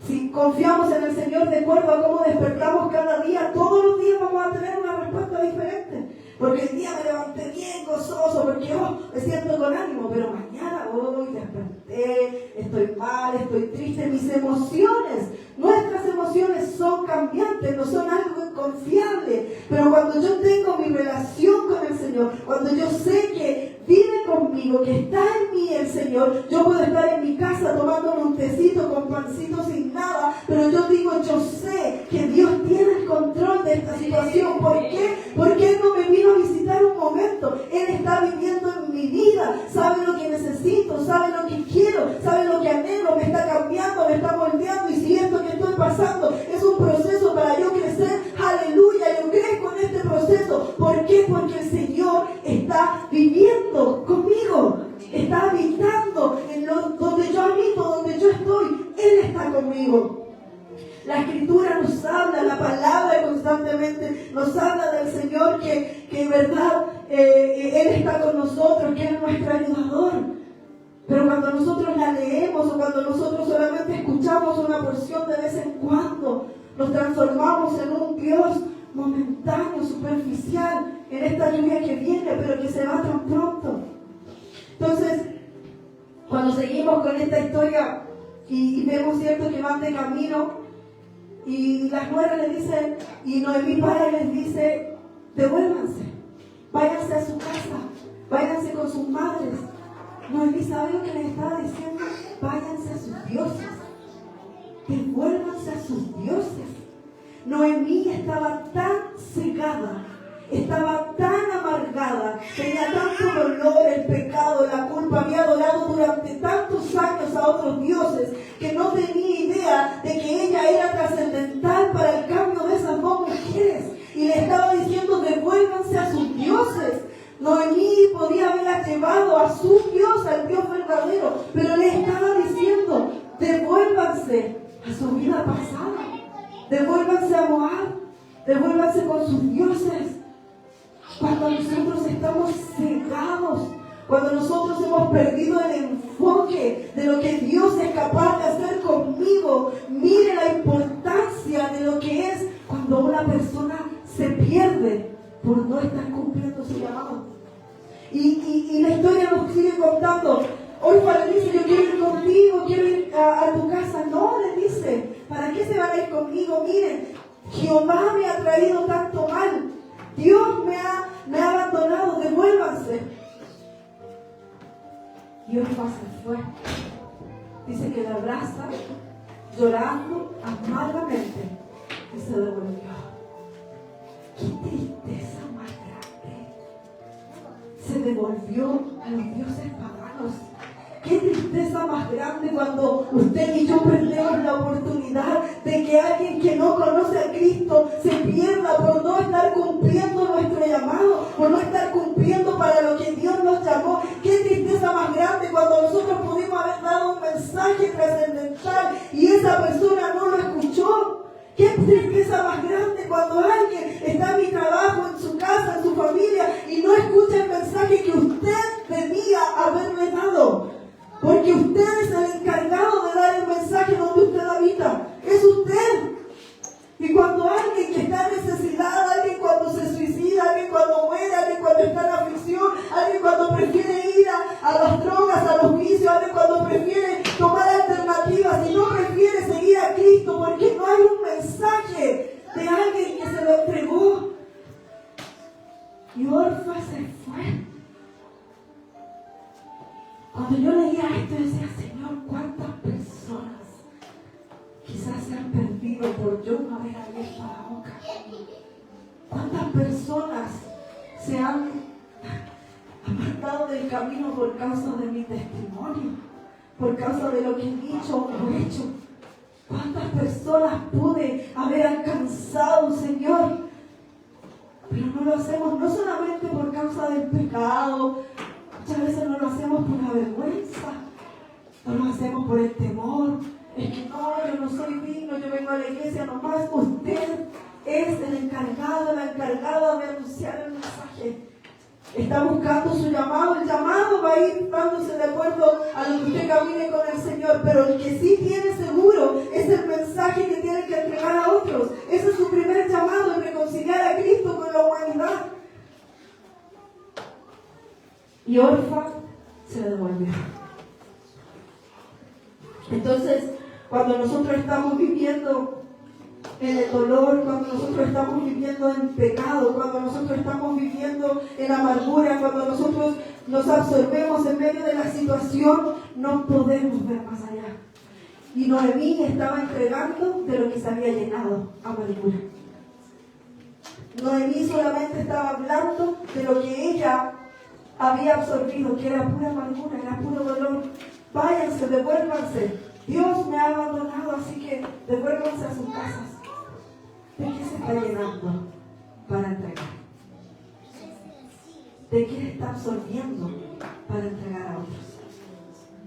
si confiamos en el Señor de acuerdo a cómo despertamos cada día, todos los días vamos a tener una respuesta diferente. Porque el día me levanté bien gozoso, porque me siento con ánimo, pero mañana hoy desperté, estoy mal, estoy triste. Mis emociones, nuestras emociones son cambiantes, no son algo inconfiable. Pero cuando yo tengo mi relación con el Señor, cuando yo sé que vive conmigo, que está en mí el Señor. Yo puedo estar en mi casa tomándome un tecito con pancito sin nada, pero yo digo, yo sé que Dios tiene el control de esta situación. ¿Por qué? Porque Él no me vino a visitar un momento. Él está viviendo en mi vida, sabe lo que necesito, sabe lo que quiero, sabe lo que anhelo, me está cambiando, me está moldeando, y si esto que estoy pasando es un proceso para yo crecer, aleluya, yo crezco en este proceso. ¿Por qué? Porque el Señor está viviendo conmigo, está habitando donde yo habito, donde yo estoy. Él está conmigo. La Escritura nos habla, la palabra constantemente nos habla del Señor, que en verdad Él está con nosotros, que Él es nuestro ayudador. Pero cuando nosotros la leemos, o cuando nosotros solamente escuchamos una porción de vez en cuando, nos transformamos en un Dios momentáneo, superficial, en esta lluvia que viene, pero que se va tan pronto. Entonces, cuando seguimos con esta historia y vemos, cierto, que van de camino, y las nueras le dicen, y Noemí para y les dice, devuélvanse, váyanse a su casa, váyanse con sus madres. Noemí, ¿sabe lo que les estaba diciendo? Váyanse a sus dioses, devuélvanse a sus dioses. Noemí estaba tan cegada, estaba tan amargada, tenía tanto dolor, el pecado, la culpa, había adorado durante tantos años a otros dioses, que no tenía idea de que ella era trascendental para el cambio de esas dos mujeres. Y le estaba diciendo, devuélvanse a sus dioses. Noemí podía haberla llevado a su Dios, al Dios verdadero, pero le estaba diciendo, devuélvanse a su vida pasada, devuélvanse a Moab, devuélvanse con sus dioses. Cuando nosotros estamos cegados, cuando nosotros hemos perdido el enfoque de lo que Dios es capaz de hacer conmigo, mire la importancia de lo que es cuando una persona se pierde por no estar cumpliendo su llamado. Y la historia nos sigue contando. Orfa le dice, yo quiero ir contigo, quiero ir a tu casa. No, le dice, ¿para qué se van a ir conmigo? Miren, Jehová me ha traído tanto mal. Dios me ha abandonado, devuélvanse. Y Orfa se fue. Dice que la abraza, llorando amargamente, y se devolvió. ¡Qué tristeza más grande! Se devolvió a los dioses paganos. ¡Qué tristeza más grande cuando usted y yo perdemos la oportunidad de que alguien que no conoce a Cristo se pierda por no estar cumpliendo nuestro llamado, por no estar cumpliendo para lo que Dios nos llamó! ¡Qué tristeza más grande cuando nosotros pudimos haber dado un mensaje trascendental y esa persona no lo escuchó! ¡Qué tristeza más grande cuando alguien está en mi trabajo, en su casa, en su familia, y no escucha el mensaje que usted debía haberle dado! Porque usted es el encargado de dar el mensaje donde usted habita. Es usted. Y cuando alguien que está en necesidad, alguien cuando se suicida, alguien cuando muere, alguien cuando está en aflicción, alguien cuando prefiere ir a las drogas, a los vicios, alguien cuando prefiere tomar alternativas y no prefiere seguir a Cristo porque no hay un mensaje de alguien que se lo entregó. Y Orfa se fue. Cuando yo leía esto, decía, Señor, ¿cuántas personas quizás se han perdido por yo no haber abierto la boca? ¿Cuántas personas se han apartado del camino por causa de mi testimonio? Por causa de lo que he dicho o hecho. ¿Cuántas personas pude haber alcanzado, Señor? Pero no lo hacemos no solamente por causa del pecado. Muchas veces no lo hacemos por la vergüenza, no lo hacemos por el temor. Es que no, yo no soy digno, yo vengo a la iglesia nomás. Usted es el encargado, la encargada de anunciar el mensaje. Está buscando su llamado, el llamado va a ir dándose de acuerdo a lo que usted camine con el Señor, pero el que sí tiene seguro es el mensaje que tiene que entregar a otros. Ese es su primer llamado, en reconciliar a Cristo con la humanidad. Y Orfa se devolvió. Entonces, cuando nosotros estamos viviendo en el dolor, cuando nosotros estamos viviendo en pecado, cuando nosotros estamos viviendo en amargura, cuando nosotros nos absorbemos en medio de la situación, no podemos ver más allá. Y Noemí estaba entregando de lo que se había llenado, amargura. Noemí solamente estaba hablando de lo que ella había absorbido, que era pura amargura, era puro dolor. Váyanse, devuélvanse. Dios me ha abandonado, así que devuélvanse a sus casas. ¿De qué se está llenando para entregar? ¿De qué está absorbiendo para entregar a otros?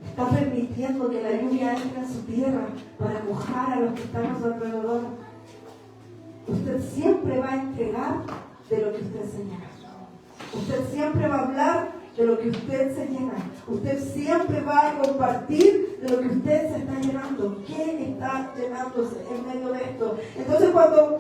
¿Está permitiendo que la lluvia entre en su tierra para mojar a los que están a su alrededor? Usted siempre va a entregar de lo que usted se llena. Usted siempre va a hablar de lo que usted se llena. Usted siempre va a compartir de lo que usted se está llenando. ¿Qué está llenándose en medio de esto? Entonces, cuando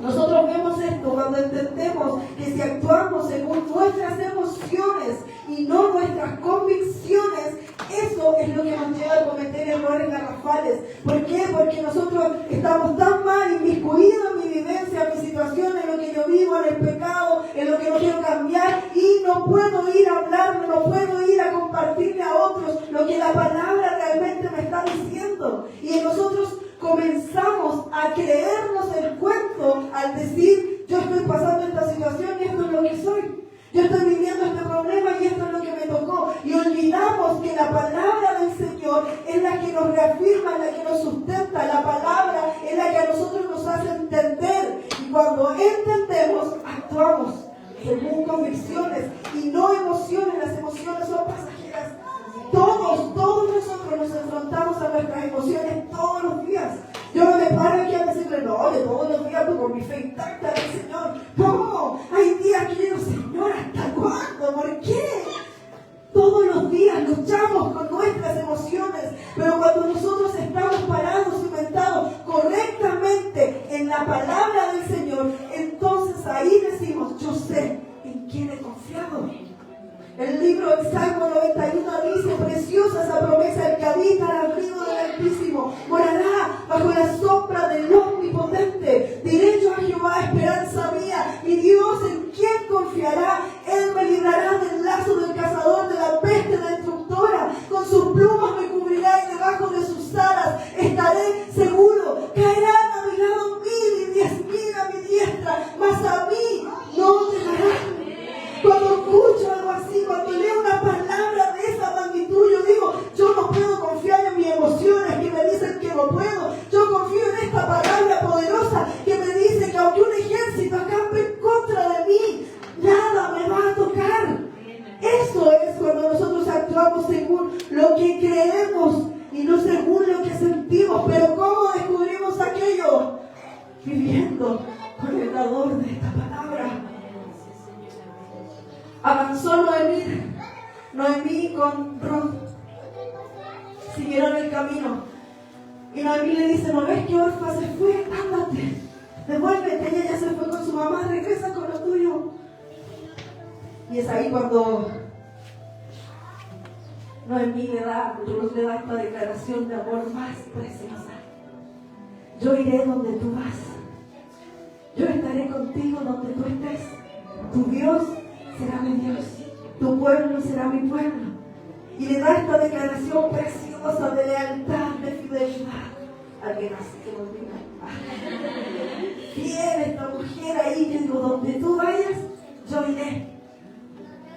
nosotros vemos esto, cuando entendemos que si actuamos según nuestras emociones y no nuestras convicciones, eso es lo que nos lleva a cometer errores garrafales. ¿Por qué? Porque nosotros estamos tan mal inmiscuidos en mi vivencia, en mi situación, en lo que yo vivo, en el pecado, en lo que no quiero cambiar, y no puedo ir a hablar, no puedo ir a compartirle a otros lo que la palabra realmente me está diciendo. Y nosotros comenzamos a creernos el cuento al decir: yo estoy pasando esta situación y esto es lo que soy. Yo estoy viviendo este problema y esto es lo que me tocó. Y olvidamos que la palabra del Señor es la que nos reafirma, es la que nos sustenta. La palabra es la que a nosotros nos hace entender. Y cuando entendemos, actuamos según convicciones y no emociones. Las emociones son pasajeras. Todos nosotros nos enfrentamos a nuestras emociones todos los días. Yo no me paro aquí a decirle: no, de todos los días tú con mi fe intacta del Señor. No, hay días que yo digo: Señor, ¿hasta cuándo? ¿Por qué? Todos los días luchamos con nuestras emociones, pero cuando nosotros estamos parados, cimentados correctamente en la palabra del Señor, entonces ahí decimos: yo sé en quién he confiado. El libro del Salmo 91 dice: preciosa esa promesa, el que habita al abrigo del Altísimo morará bajo la sombra del Omnipotente. Diré yo a Jehová, esperanza mía, mi Dios, ¿en quién confiará? Él me librará del lazo del cazador, de la peste destructora. Con sus plumas me cubrirá y debajo de sus alas estaré seguro. Caerán a mi lado 1000 y 10.000 a mi diestra, mas a mí no llegarán. Cuando escucho algo así, cuando leo una palabra de esa magnitud, yo digo: yo no puedo confiar en mis emociones que me dicen que no puedo. Yo confío en esta palabra poderosa que me dice que aunque un ejército acampe en contra de mí, nada me va a tocar. Eso es cuando nosotros actuamos según lo que creemos y no según lo que sentimos. Pero ¿cómo descubrimos aquello? Viviendo con el dador de esta palabra. Avanzó Noemí con Ruth. Siguieron el camino. Y Noemí le dice: ¿no ves que Orfa se fue? Ándate, devuélvete. Ella ya se fue con su mamá, regresa con lo tuyo. Y es ahí cuando Noemí Ruth le da esta declaración de amor más preciosa: yo iré donde tú vas. Yo estaré contigo donde tú estés. Tu Dios será mi Dios, tu pueblo será mi pueblo. Y le da esta declaración preciosa de lealtad, de fidelidad. Alguien así que nos diga: fiel esta mujer ahí. Yo digo: donde tú vayas, yo iré.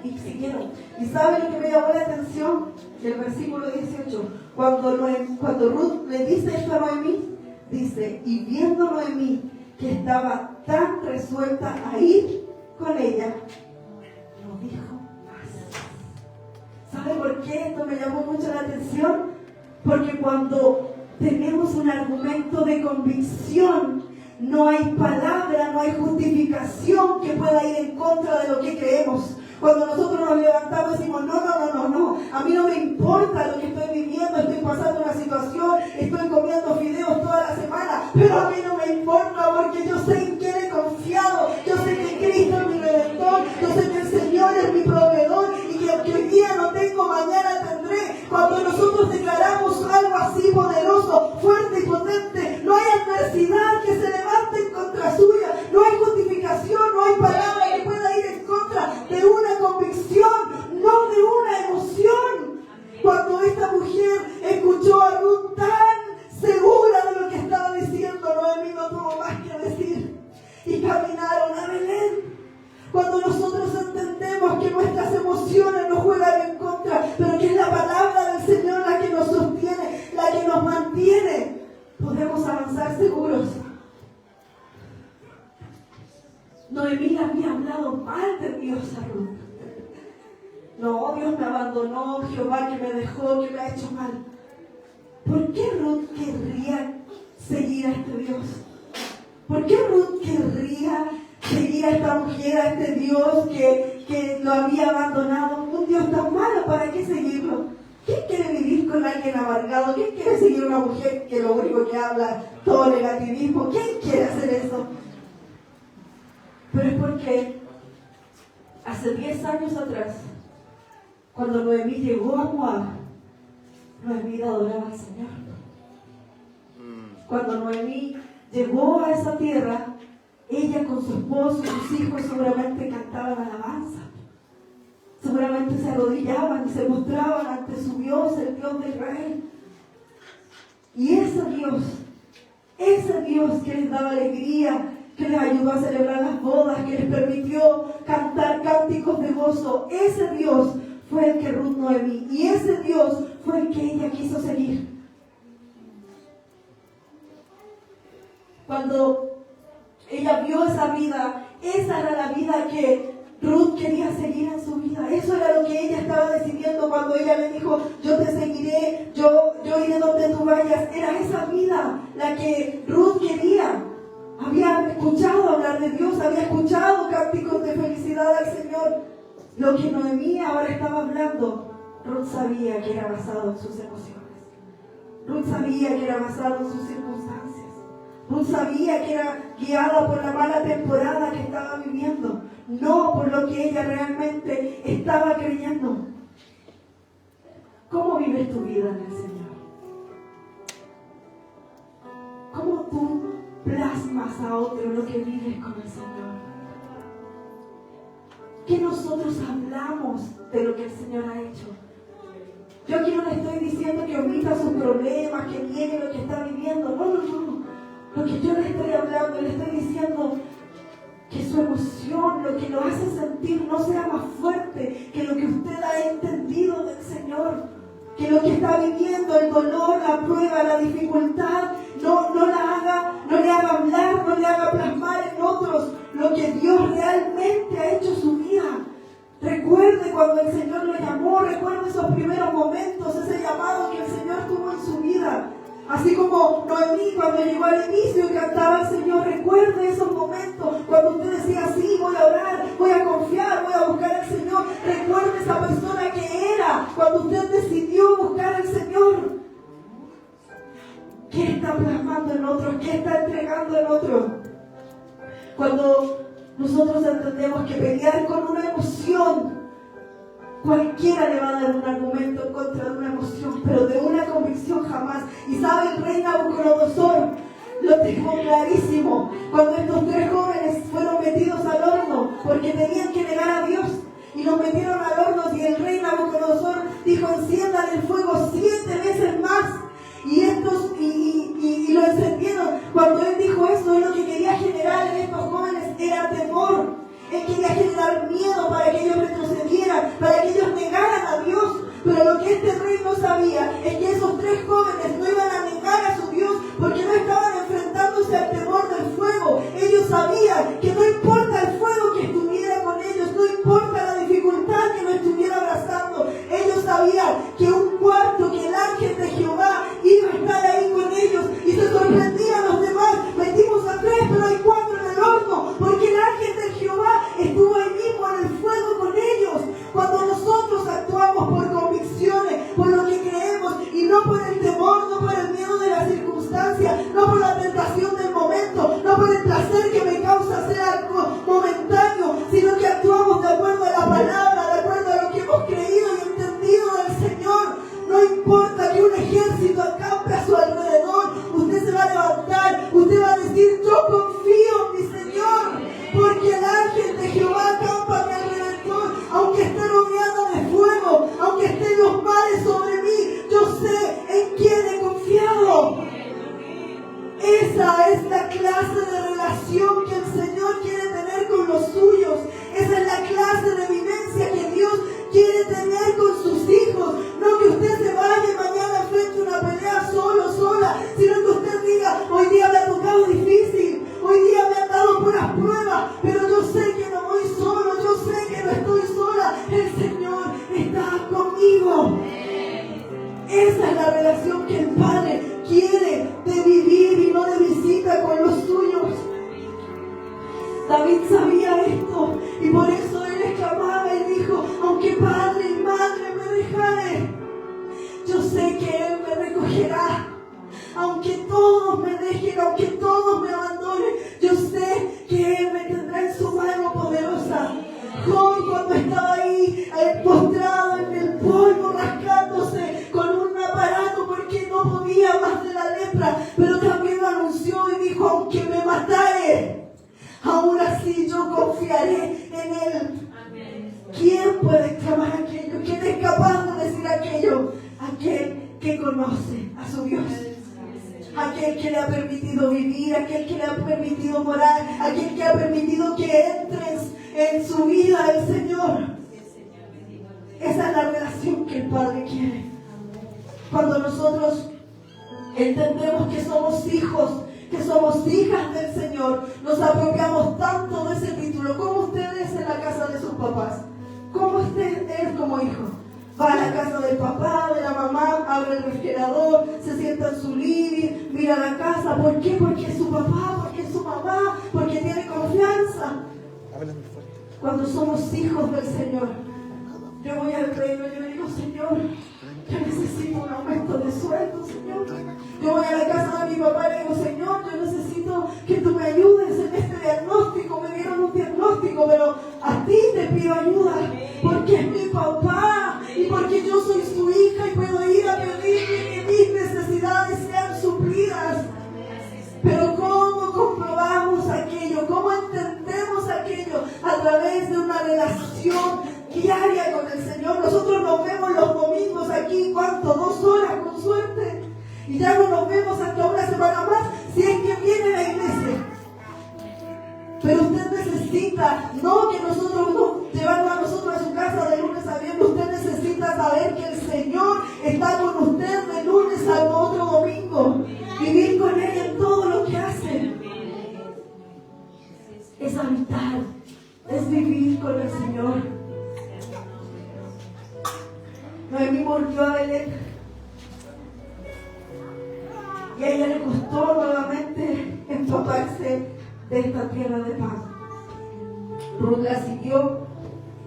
Y siguieron. ¿Y saben lo que me llamó la atención? El versículo 18. Cuando Ruth le dice esto a Noemí, dice: y viendo Noemí que estaba tan resuelta a ir con ella, no dijo más. ¿Sabe por qué esto me llamó mucho la atención? Porque cuando tenemos un argumento de convicción, no hay palabra, no hay justificación que pueda ir en contra de lo que creemos. Cuando nosotros nos levantamos y decimos: no, a mí no me importa lo que estoy viviendo, estoy pasando una situación, estoy comiendo fideos toda la semana, pero a mí no me importa porque yo sé en quién he confiado. Yo sé que Cristo es mi Redentor, yo sé que el Señor es mi proveedor y que aunque hoy día no tengo, mañana tendré. Cuando nosotros declaramos algo así poderoso, fuerte y potente, no hay adversidad que se levante en contra suya, no hay justificación, no hay palabra que pueda ir en contra de una convicción. No seguros. Noemí le había hablado mal de Dios a Ruth. No, Dios me abandonó, Jehová que me dejó, que me ha hecho mal. ¿Por qué Ruth querría seguir a este Dios? ¿Por qué Ruth querría seguir a esta mujer, a este Dios que lo había abandonado? Un Dios tan malo, ¿para qué seguirlo? ¿Quién quiere vivir con alguien amargado? ¿Quién quiere seguir a una mujer que lo único que habla todo negativismo? ¿Quién quiere hacer eso? Pero es porque hace 10 años atrás, cuando Noemí llegó a Moab, Noemí adoraba al Señor. Cuando Noemí llegó a esa tierra, ella con su esposo y sus hijos seguramente cantaban alabanza. Seguramente se arrodillaban y se mostraban ante su Dios, el Dios de Israel. Y ese Dios que les daba alegría, que les ayudó a celebrar las bodas, que les permitió cantar cánticos de gozo, ese Dios fue el que Ruth Noemí, y ese Dios fue el que ella quiso seguir. Cuando ella vio esa vida, esa era la vida que Ruth quería seguir en su vida. Eso era lo que ella estaba decidiendo cuando ella le dijo: yo te seguiré, yo iré donde tú vayas. Era esa vida la que Ruth quería. Había escuchado hablar de Dios, había escuchado cánticos de felicidad al Señor. Lo que Noemí ahora estaba hablando, Ruth sabía que era basado en sus emociones. Ruth sabía que era basado en sus circunstancias. Ruth sabía que era guiada por la mala temporada que estaba viviendo, no por lo que ella realmente estaba creyendo. ¿Cómo vives tu vida en el Señor? ¿Cómo tú plasmas a otro lo que vives con el Señor? ¿Qué nosotros hablamos de lo que el Señor ha hecho? Yo aquí no le estoy diciendo que omita sus problemas, que niegue lo que está viviendo. No. Lo que yo le estoy hablando, le estoy diciendo que su emoción, lo que lo hace sentir, no sea más fuerte que lo que usted ha entendido del Señor. Que lo que está viviendo, el dolor, la prueba, la dificultad, no le haga hablar, no le haga plasmar en otros lo que Dios realmente ha hecho en su vida. Recuerde cuando el Señor lo llamó, recuerde esos primeros momentos, ese llamado que el Señor tuvo en su vida. Así como Noemí cuando llegó al inicio y cantaba al Señor, recuerde esos momentos cuando usted decía: sí, voy a orar, voy a confiar, voy a buscar al Señor. Recuerde esa persona que era cuando usted decidió buscar al Señor. ¿Qué está plasmando en otros? ¿Qué está entregando en otros? Cuando nosotros entendemos que pelear con una emoción, cualquiera le va a dar un argumento en contra de una emoción, pero de una convicción jamás. Y sabe, el rey Nabucodonosor lo dejó clarísimo cuando estos 3 jóvenes fueron metidos al horno porque tenían que negar a Dios y los metieron al horno, y el rey Nabucodonosor dijo: enciendan el fuego 7 veces más. Y lo encendieron. Cuando él dijo eso, él lo que quería generar en estos jóvenes era temor. Él quería generar miedo para que ellos retrocedieran, para que ellos negaran a Dios. Pero lo que este rey no sabía es que esos 3 jóvenes no iban a negar a su Dios porque no estaban enfrentándose al temor del fuego. Ellos sabían que no importa el fuego que estuviera con ellos, no importa la dificultad que lo estuviera abrazando. Ellos sabían que un cuarto, que el ángel de Jehová iba a estar ahí con ellos, y se sorprendían los demás. Metimos a 3, pero hay 4 en el horno, porque el ángel de Jehová estuvo ahí mismo en el fuego con ellos. Cuando nosotros actuamos por convicciones, por lo que creemos, y no aquel que le ha permitido vivir, aquel que le ha permitido morar, aquel que ha permitido que entres en su vida el Señor. Esa es la relación que el Padre quiere. Cuando nosotros entendemos que somos hijos, que somos hijas del Señor, nos apropiamos tanto de ese título. ¿Cómo usted es en la casa de sus papás? ¿Cómo usted es como hijo? Va a la casa del papá, de la mamá, abre el refrigerador, se sienta en su living, mira la casa. ¿Por qué? Porque es su papá, porque es su mamá, porque tiene confianza. Cuando somos hijos del Señor, yo voy al reino y yo le digo, Señor, yo necesito un aumento de sueldo, Señor. Yo voy a la casa de mi papá y le digo, Señor, yo necesito que tú me ayudes en este diagnóstico. Me dieron un diagnóstico, pero a ti te pido ayuda, porque es mi papá y porque yo soy su hija y puedo ir a pedir que mis necesidades sean suplidas. Pero ¿cómo comprobamos aquello? ¿Cómo entendemos aquello? A través de una relación diaria con el Señor. Nosotros nos vemos los domingos aquí, ¿cuánto? 2 horas con suerte. Y ya no nos vemos hasta una semana más, si es que viene la iglesia. Pero usted necesita, no que nosotros nos llevamos a nosotros a su casa de lunes a viernes, usted necesita saber que el Señor está con usted de lunes al otro domingo. Vivir con Él en todo lo que hace. Es habitar, es vivir con el Señor. Noemí volvió a Belén. Y a ella le costó nuevamente empaparse de esta tierra de paz. Ruth la siguió,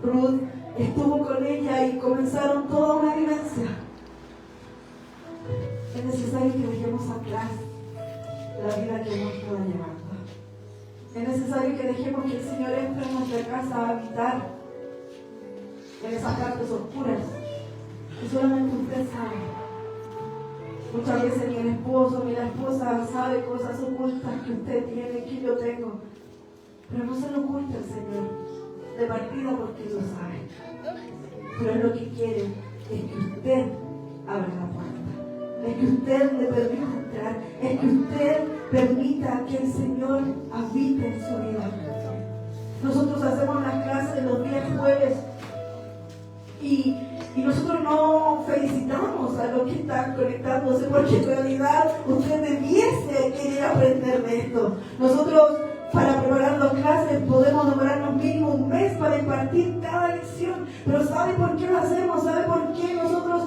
Ruth estuvo con ella y comenzaron toda una vivencia. Es necesario que dejemos atrás la vida que hemos estado llevando. Es necesario que dejemos que el Señor entre en nuestra casa a habitar en esas partes oscuras que solamente usted sabe. Muchas veces ni el esposo ni la esposa sabe cosas ocultas que usted tiene, que yo tengo. Pero no se lo oculta el Señor de partida porque lo sabe. Pero Él lo que quiere es que usted abra la puerta. Es que usted le permita entrar. Es que usted permita que el Señor habite en su vida. Nosotros hacemos las clases los días jueves y nosotros no felicitamos a los que están conectándose, porque en realidad usted debiese querer aprender de esto. Nosotros, para preparar las clases, podemos demorarnos mínimo 1 mes para impartir cada lección. Pero ¿sabe por qué lo hacemos? ¿Sabe por qué nosotros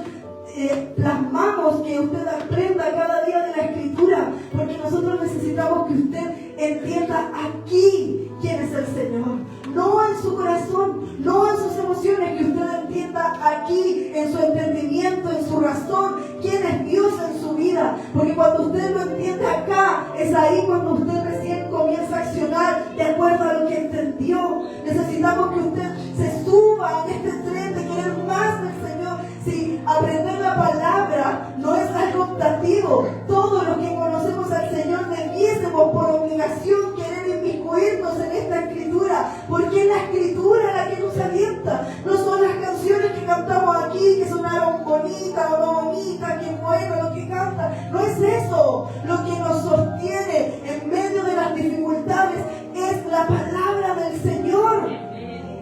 plasmamos que usted aprenda cada día de la Escritura? Porque nosotros necesitamos que usted entienda aquí quién es el Señor. No en su corazón, no en sus emociones, que usted entienda aquí en su entendimiento, en su razón, quién es Dios en su vida. Porque cuando usted lo entiende acá, es ahí cuando usted recién comienza a accionar de acuerdo a lo que entendió. Necesitamos que usted se suba en este tren de querer más del Señor. Si aprender la palabra no es algo optativo, todos los que conocemos al Señor debiésemos por obligación querer inmiscuirnos en esta Escritura, porque es la Escritura la que nos alienta. No son las canciones que cantamos aquí, que sonaron bonitas o no bonitas, que bueno lo que cantan. No es eso lo que nos sostiene en medio de las dificultades, es la palabra del Señor.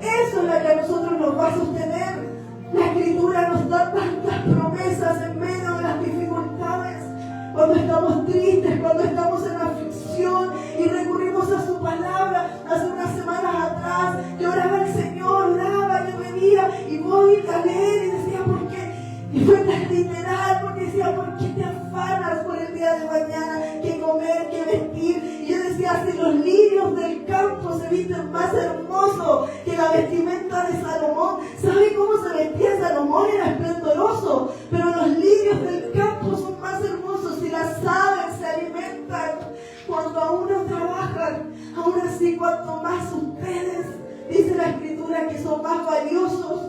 Eso es la que a nosotros nos va a sostener. La Escritura nos da tantas promesas en medio de las dificultades. Cuando estamos tristes, cuando estamos en aflicción y recurrimos a su palabra. Hace unas semanas atrás yo oraba al Señor, oraba, yo venía y voy a leer y decía, ¿por qué? Y fue tan literal, porque decía, ¿por qué te afanas por el día de mañana? ¿Qué comer, qué vestir? Y yo decía, si los lirios del campo se visten más hermosos que la vestimenta de Salomón. ¿Sabe cómo se vestía Salomón? Era esplendoroso, pero los lirios del campo son más hermosos si las aves se alimentan cuando aún no trabajan. Aún así, cuanto más ustedes, dice la Escritura, que son más valiosos.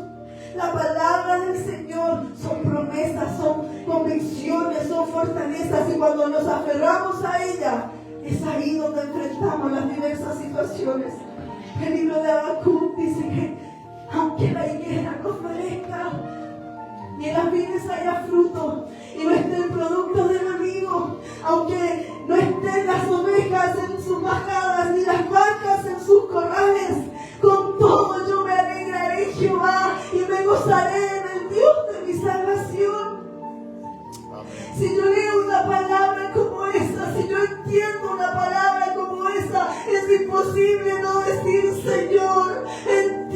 La palabra del Señor son promesas, son convicciones, son fortalezas, y cuando nos aferramos a ella, es ahí donde enfrentamos las diversas situaciones. El libro de Habacuc dice que aunque la higuera no florezca, ni en las vides haya fruto, y no esté el producto del olivo, aunque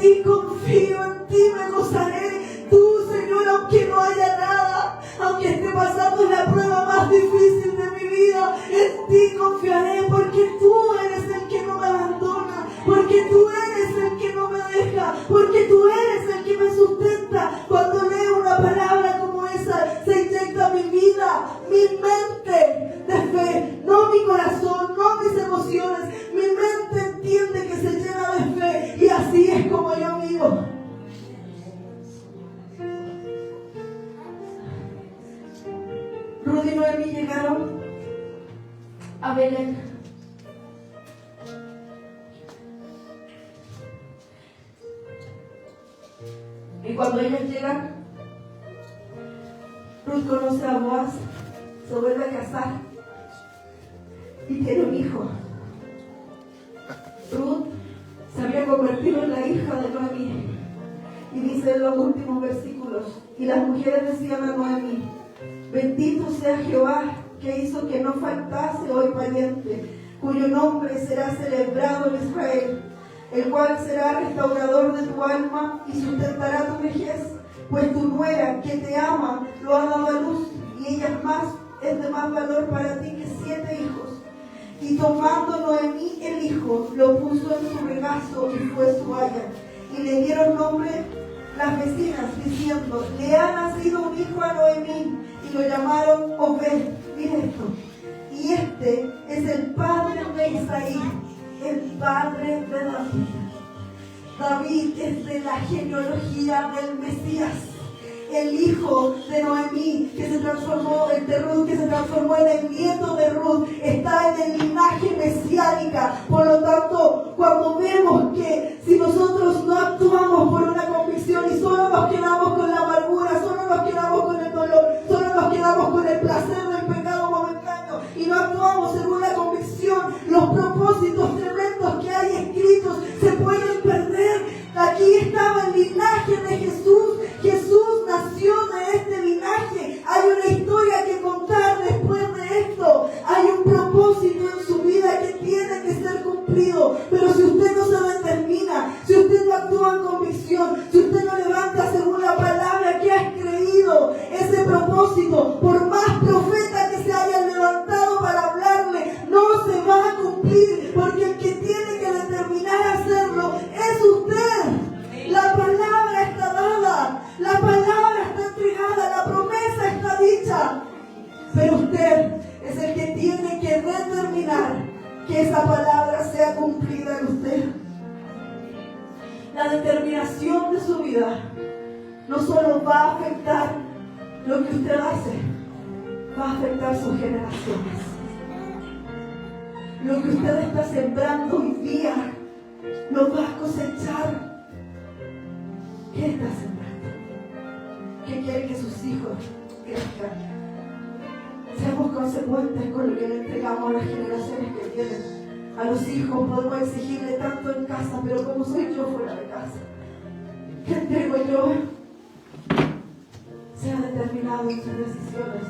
ti confío, en ti me gozaré. Tú, Señor, aunque no haya nada, aunque esté pasando la prueba más difícil de mi vida, en ti confiaré, porque tú eres el que no me abandona, porque tú eres el que no me deja, porque tú eres el que me sustenta. Cuando leo una palabra como esa, se inyecta mi vida, mi mente de fe, no mi corazón, no mis emociones. Mi mente entiende que se llena de fe, y así es como yo vivo. Ruth y Noemí llegaron a Belén. Y cuando ellos llegan, Ruth conoce a Boaz, se vuelve a casar y tiene un hijo. Ruth se había convertido en la hija de Noemí. Y dice en los últimos versículos: y las mujeres decían a Noemí: bendito sea Jehová, que hizo que no faltase hoy pariente, cuyo nombre será celebrado en Israel, el cual será restaurador de tu alma y sustentará tu vejez, pues tu nuera que te ama lo ha dado a luz, y ella es de más valor para ti que 7 hijos. Y tomando Noemí el hijo, lo puso en su regazo y fue su haya. Y le dieron nombre las vecinas, diciendo: le ha nacido un hijo a Noemí, y lo llamaron Obed. Mira esto. Y este es el padre de Isaí, el padre de David. David es de la genealogía del Mesías, el hijo de Noemí, que se transformó en Ruth, que se transformó en el nieto de Ruth, está en el linaje mesiánica. Por lo tanto, cuando vemos que si nosotros no actuamos por una convicción y solo nos quedamos con la amargura, solo nos quedamos con el dolor, solo nos quedamos con el placer del pecado momentáneo y no actuamos según la convicción, los propósitos tremendos que hay escritos se pueden perder. Aquí estaba el linaje de Jesús. Jesús nació de este linaje. Hay una historia que contar después de esto. Hay un propósito en su vida que tiene que ser cumplido. Pero si usted no se determina, si usted no actúa en convicción, si usted no levanta según la palabra que has creído, ese propósito, por más profeta que se hayan levantado para hablarle, no se va a cumplir, porque el que tiene que determinar hacerlo es usted. La palabra está dada, la palabra está entregada, la promesa está dicha, pero usted es el que tiene que determinar que esa palabra sea cumplida en usted. La determinación de su vida no solo va a afectar lo que usted hace, va a afectar sus generaciones. Lo que usted está sembrando hoy día lo va a cosechar. ¿Qué está sembrando? ¿Qué quiere que sus hijos crezcan? Seamos consecuentes con lo que le entregamos a las generaciones que vienen. A los hijos podemos exigirle tanto en casa, pero ¿cómo soy yo fuera de casa? ¿Qué entrego yo? Sea determinado en sus decisiones.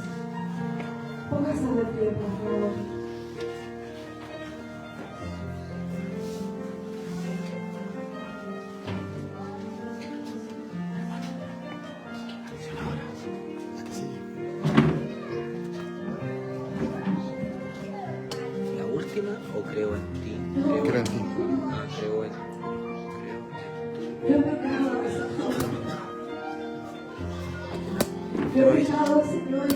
Póngase de pie, por favor. ¿O creo en ti? Creo en ti. Creo en Yo he pecado, Señor. Yo he pecado, Señor,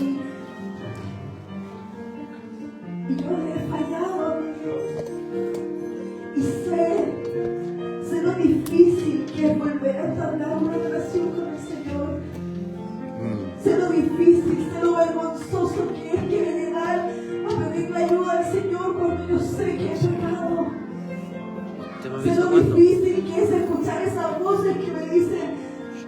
y yo le he fallado a mi Dios. Y sé lo difícil que es volver a entablar una relación con el Señor. Sé lo difícil, sé lo vergonzoso que es llegar a pedirle ayuda al Señor cuando yo sé que he pecado. Sé lo difícil que es escuchar esas voces que me dicen: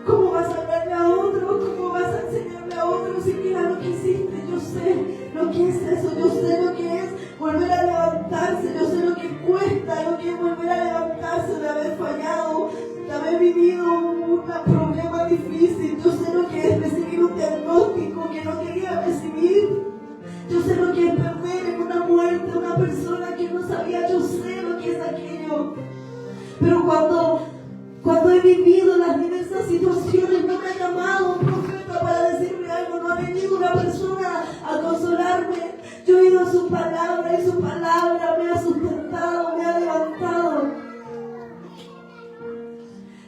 ¿cómo vas a hablarle a otro? ¿Cómo vas a enseñarle a otro si mira lo que hiciste? Yo sé lo que es eso, yo sé lo que es volver a levantarse, yo sé lo que cuesta, lo que es volver a levantarse de haber fallado, de haber vivido un problema difícil. Yo sé lo que es recibir un diagnóstico que no quería recibir. Yo sé lo que es perder en una muerte una persona que no sabía. Yo sé lo que es aquello. Pero cuando Cuando he vivido las diversas situaciones, no me ha llamado un profeta para decirme algo, no ha venido una persona a consolarme. Yo he ido a su palabra y su palabra me ha sustentado, me ha levantado.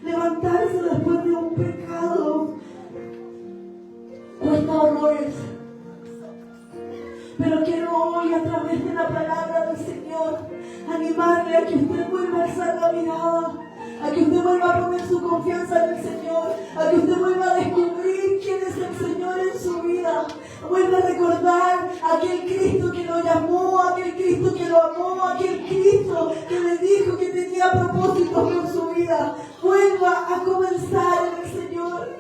Levantarse después de un pecado cuesta horrores. Pero quiero hoy, a través de la palabra del Señor, animarle a que usted vuelva a alzar la mirada, a que usted vuelva a poner su confianza en el Señor, a que usted vuelva a descubrir quién es el Señor en su vida. Vuelva a recordar a aquel Cristo que lo llamó, a aquel Cristo que lo amó, a aquel Cristo que le dijo que tenía propósitos con su vida. Vuelva a comenzar en el Señor.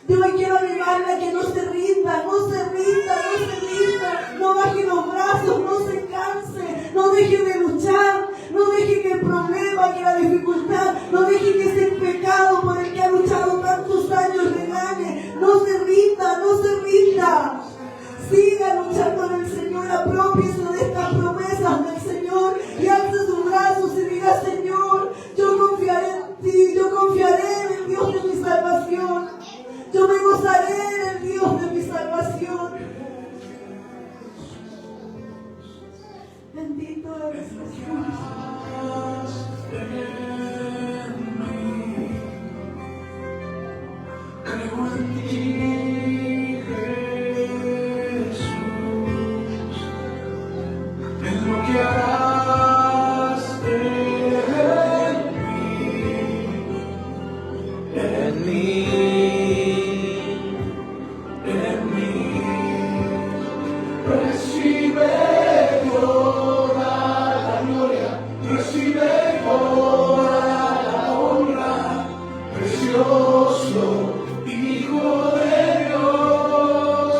Yo hoy quiero animarle a que no se rinda, no se rinda, no se rinda, no baje los brazos, no se canse, no deje de luchar, no deje que el problema, que la dificultad, no deje que ese pecado por el que ha luchado tantos años le gane. No se rinda, no se rinda. Siga luchando en el Señor, apropiese de estas promesas del Señor y alce sus brazos y diga: Señor, yo confiaré en ti, yo confiaré en el Dios de mi salvación. Yo me gozaré en el Dios de mi salvación. Bendito eres Jesús. Creo en ti, Jesús, en lo que harás en mí. Recibe toda la gloria, recibe toda la honra, precioso Hijo de Dios.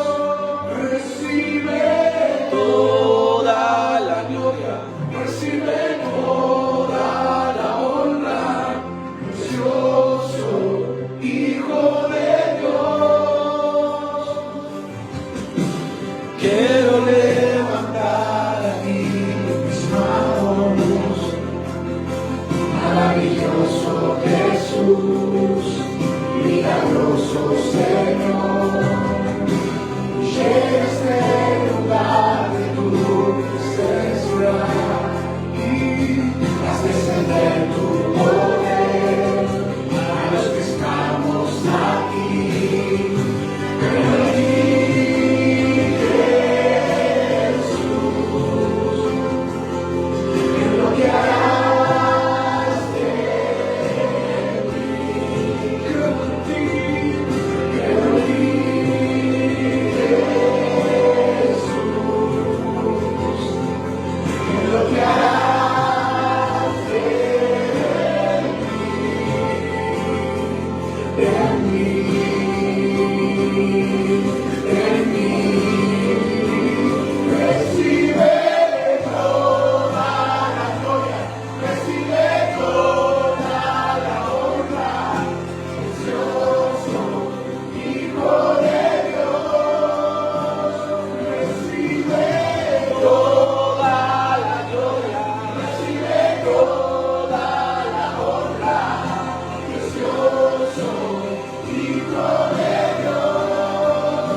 Recibe toda la gloria, recibe toda la honra, precioso Hijo de Dios. Quiero levantar a ti mis manos, maravilloso Jesús, milagroso Señor. Llena este lugar de tu presencia y haz descender tu poder a los que estamos aquí. Creo en ti, lo que harás de mí. Creo en ti, Jesús, en lo que harás de mí, en mí. Recibe toda la gloria, recibe toda la honra, precioso Hijo de Dios. Recibe toda la gloria, recibe toda la honra, precioso Hijo de Dios.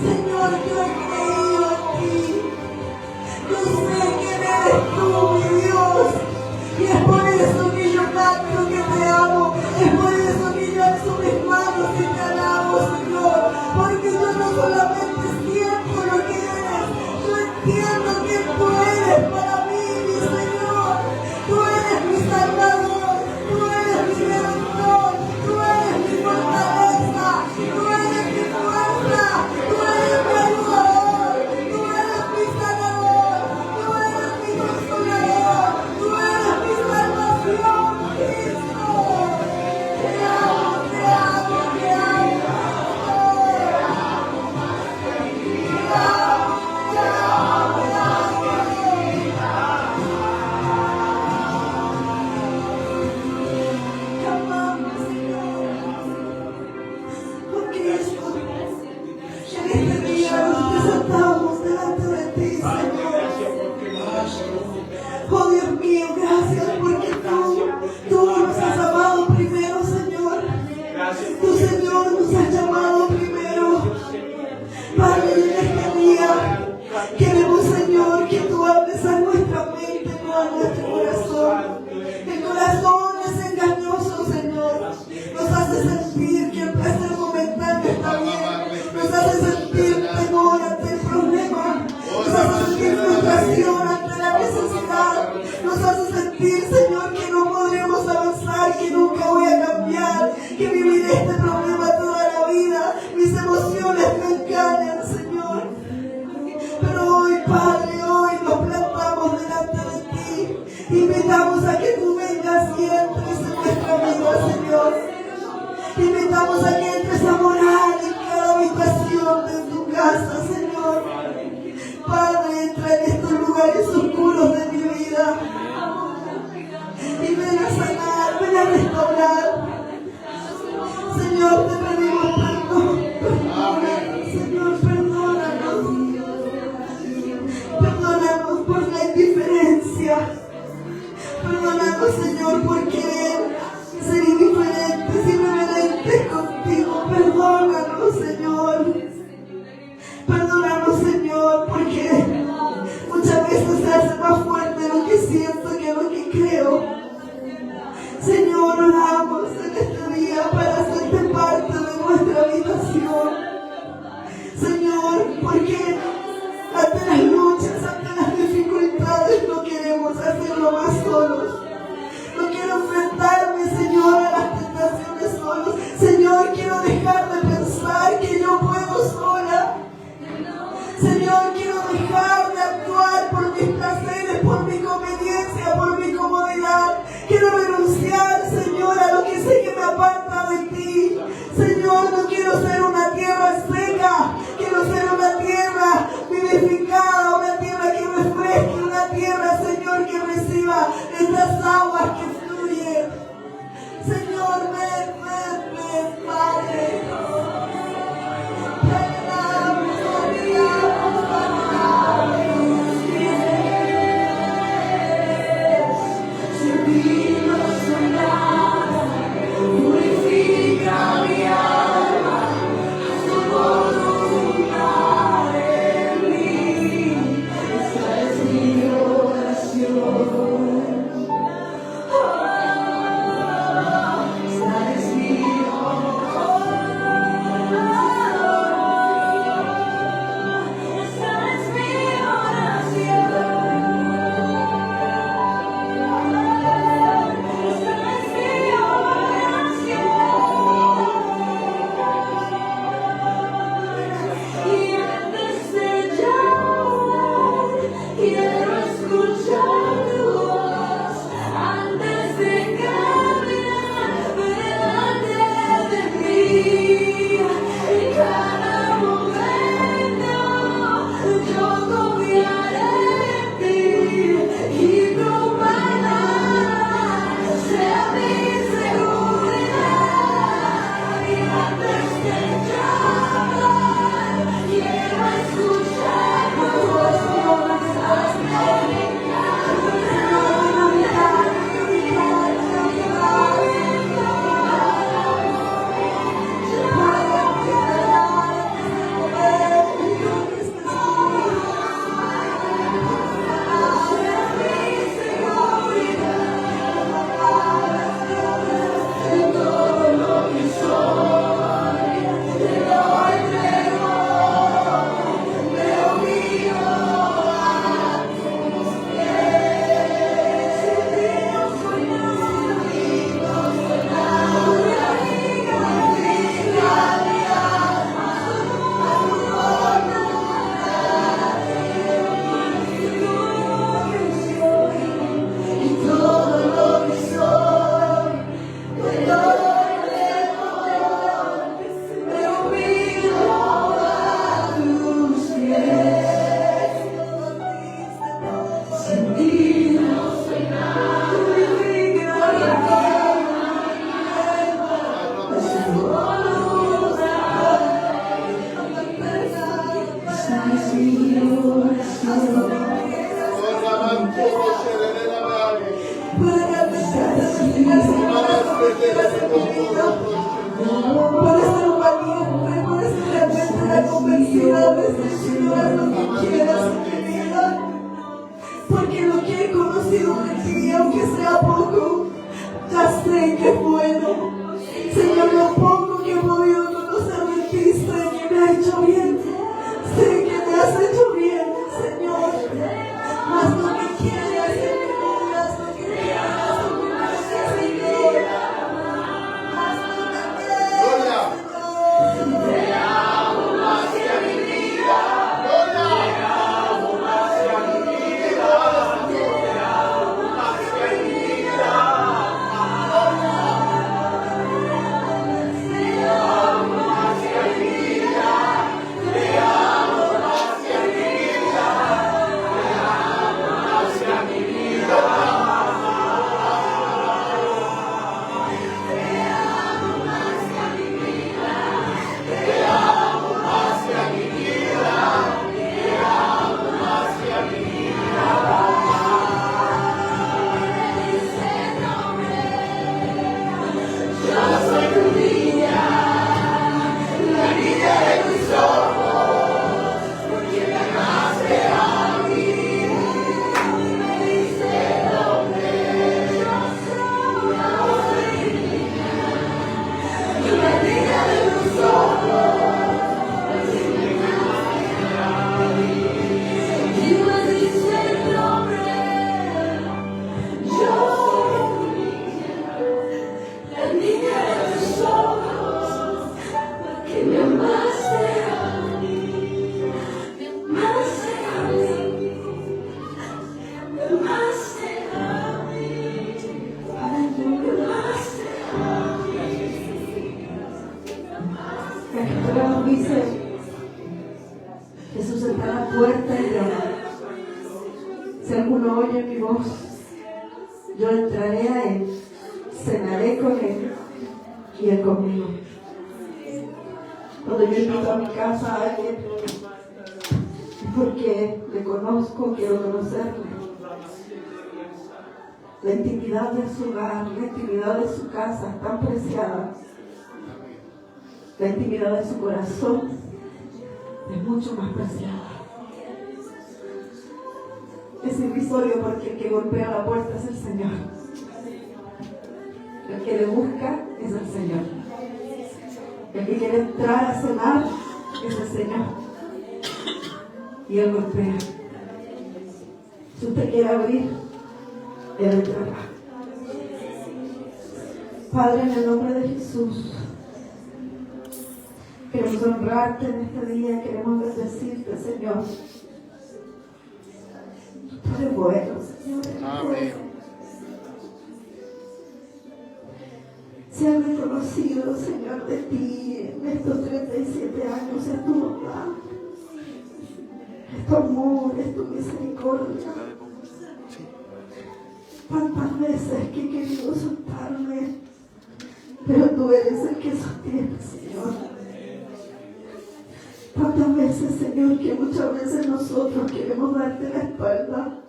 Señor, yo he creído en ti. Yo sé quién eres tú, mi Dios. Y es por eso que yo canto que te amo. Es por eso que yo alzo mis manos y te alabo, Señor. Porque yo no solamente siento lo que eres, yo entiendo que tú eres para mí, mi Señor. Tú eres mi Salvador, tú eres mi Redentor, tú eres mi fortaleza, tú eres mi fuerza, tú eres mi ayudador, tú eres mi sanador, tú eres mi consolador, tú eres mi salvación, Cristo. Te amo, te amo, te amo, te amamos, Señor. Oh Cristo, en este día nos presentamos delante de ti, Señor. Oh Dios mío, gracias porque tú nos has amado primero, Señor. Tú, Señor, nos has llamado primero. Padre, en este día queremos, Señor, que tú hables a nuestra mente, no a nuestro corazón. El corazón es engañoso, Señor. Nos hace sentir que el placer momentáneo está bien. Nos hace sentir temor ante el problema. Nos hace sentir frustración ante la necesidad. Nos hace sentir, Señor, que no podremos avanzar, que nunca voy a cambiar, que viviré este problema toda la vida. Mis emociones me engañan, Señor. Pero hoy, Padre, hoy nos plantamos delante de ti. Invitamos a que tú vengas y entres en nuestra vida, Señor. Invitamos a que entres a morar en cada habitación de tu casa, Señor. Padre, entra en estos lugares oscuros de mi vida. Y ven a sanar, ven a restaurar. Señor, te pedimos perdón. Perdónanos, Señor, perdónanos. Perdónanos por la indiferencia. Perdónanos, Señor, por querer ser indiferentes, irreverentes contigo. Perdónanos, Señor. Perdónanos, Señor, porque muchas veces se hace más fuerte lo que siento que lo que creo. Señor, oramos en este día para hacerte parte de nuestra habitación. Señor, porque ante las luchas, ante las dificultades, no queremos hacerlo más solos. No quiero enfrentarme, Señor, a las tentaciones solos. Señor, quiero dejar de pensar que yo puedo sola. Señor, quiero dejar de actuar por mis placeres, por mi conveniencia, por mi comodidad. Quiero renunciar, Señor, a lo que sé que me aparta de ti. Señor, no quiero ser una tierra seca. Quiero ser una tierra vivificada, una tierra que refresque, una tierra, Señor, que reciba estas aguas que fluyen. Señor, ven, Padre. Purifica mi alma, Puedes ser un valiente, puedes ser realmente la convencida de este Señor, lo que quieras en mi vida. Porque lo que he conocido de ti, aunque sea poco, ya sé que es bueno. Señor, lo poco que he podido conocer de ti, sé que me ha hecho bien. Sé que me has hecho bien, Señor. Haz lo que quieras en mi vida, haz lo que quieras en mi vida, Señor. Haz lo que quieras, Señor. Te amo más que a mi vida. Te amo más que a mi vida. Te amo más que a mi vida. Te amo más que a mi vida. Te amo más que a mi vida. Te amo más que a mi vida. Dice, Jesús está a la puerta y llama. Si alguno oye mi voz, yo entraré a él, cenaré con él y él conmigo. Cuando yo invito a mi casa a alguien, es porque le conozco, quiero conocerle. La intimidad de su hogar, la intimidad de su casa es tan preciada. La intimidad de su corazón es mucho más preciada. Es irrisorio porque el que golpea la puerta es el Señor. El que le busca es el Señor. El que quiere entrar a cenar es el Señor. Y Él golpea. Si usted quiere abrir, Él entrará. Padre, en el nombre de Jesús, queremos honrarte en este día, queremos bendecirte, Señor. Tú eres bueno, Señor. Amén. Se ha reconocido, Señor, de ti en estos 37 años, es tu bondad, es tu amor, es tu misericordia. Cuántas veces que he querido soltarme, pero tú eres el que sostiene, Señor. Tantas veces, Señor, que muchas veces nosotros queremos darte la espalda,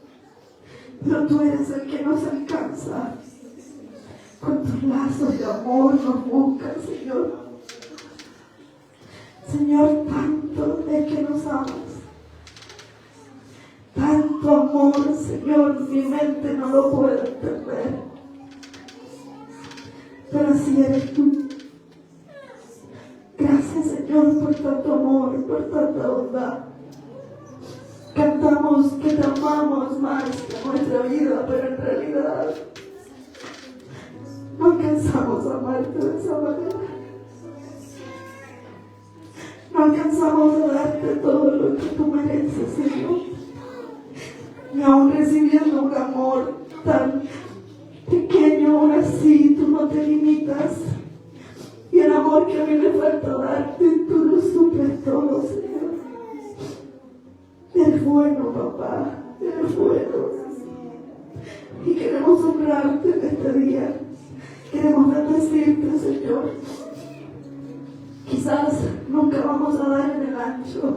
pero tú eres el que nos alcanza. Con tus lazos de amor nos buscan, Señor. Señor, tanto es que nos amas. Tanto amor, Señor, mi mente no lo puede entender. Pero así eres tú. Gracias, Señor, por tanto amor, por tanta bondad. Cantamos que te amamos más que nuestra vida, pero en realidad no alcanzamos a amarte de esa manera. No alcanzamos a darte todo lo que tú mereces, Señor. Y aún recibiendo un amor tan pequeño, aún así tú no te limitas. Y el amor que a mí me falta darte, tú lo suples todo, Señor. Eres bueno, papá, eres bueno. Y queremos honrarte en este día. Queremos bendecirte, Señor. Quizás nunca vamos a dar en el ancho,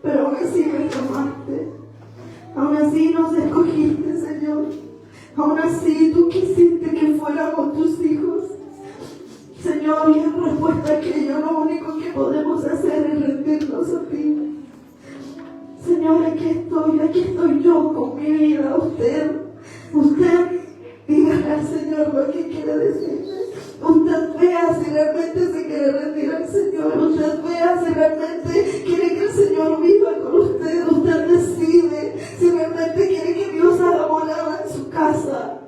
pero aún así me llamaste. Aún así nos escogiste, Señor. Aún así tú quisiste que fuéramos tus hijos. Señor, y en respuesta a aquello, lo único que podemos hacer es rendirnos a ti. Señor, aquí estoy yo con mi vida. Usted, dígale al Señor lo que quiere decirle. Usted vea si realmente se quiere rendir al Señor. Usted vea si realmente quiere que el Señor viva con usted. Usted decide si realmente quiere que Dios haga morada en su casa.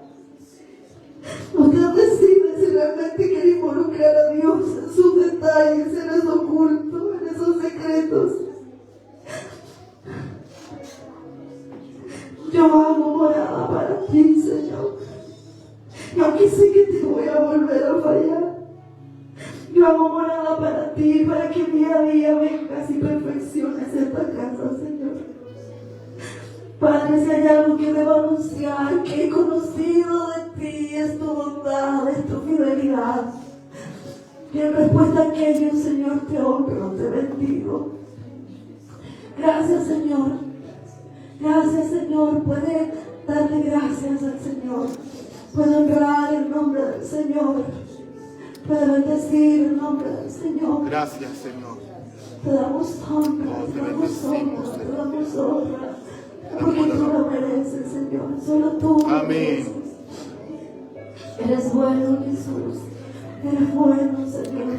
Usted decide si realmente quiere involucrar a Dios en sus detalles, en esos ocultos, en esos secretos. Yo hago morada para ti, Señor. Y aunque sé que te voy a volver a fallar, yo hago morada para ti, para que día a día vengas y perfecciones esta casa, Señor. Padre, si hay algo que debo anunciar, que he conocido de ti, es tu bondad, es tu fidelidad. Y en respuesta a aquello, Señor, te honro, te bendigo. Gracias, Señor. Gracias, Señor. Puede darle gracias al Señor. Puede honrar el nombre del Señor. Puede bendecir el nombre del Señor. Gracias, Señor. Te damos honra, te damos honra, te damos honra. Porque tú lo mereces, Señor. Solo tú lo mereces. Eres bueno, Jesús. Eres bueno, Señor.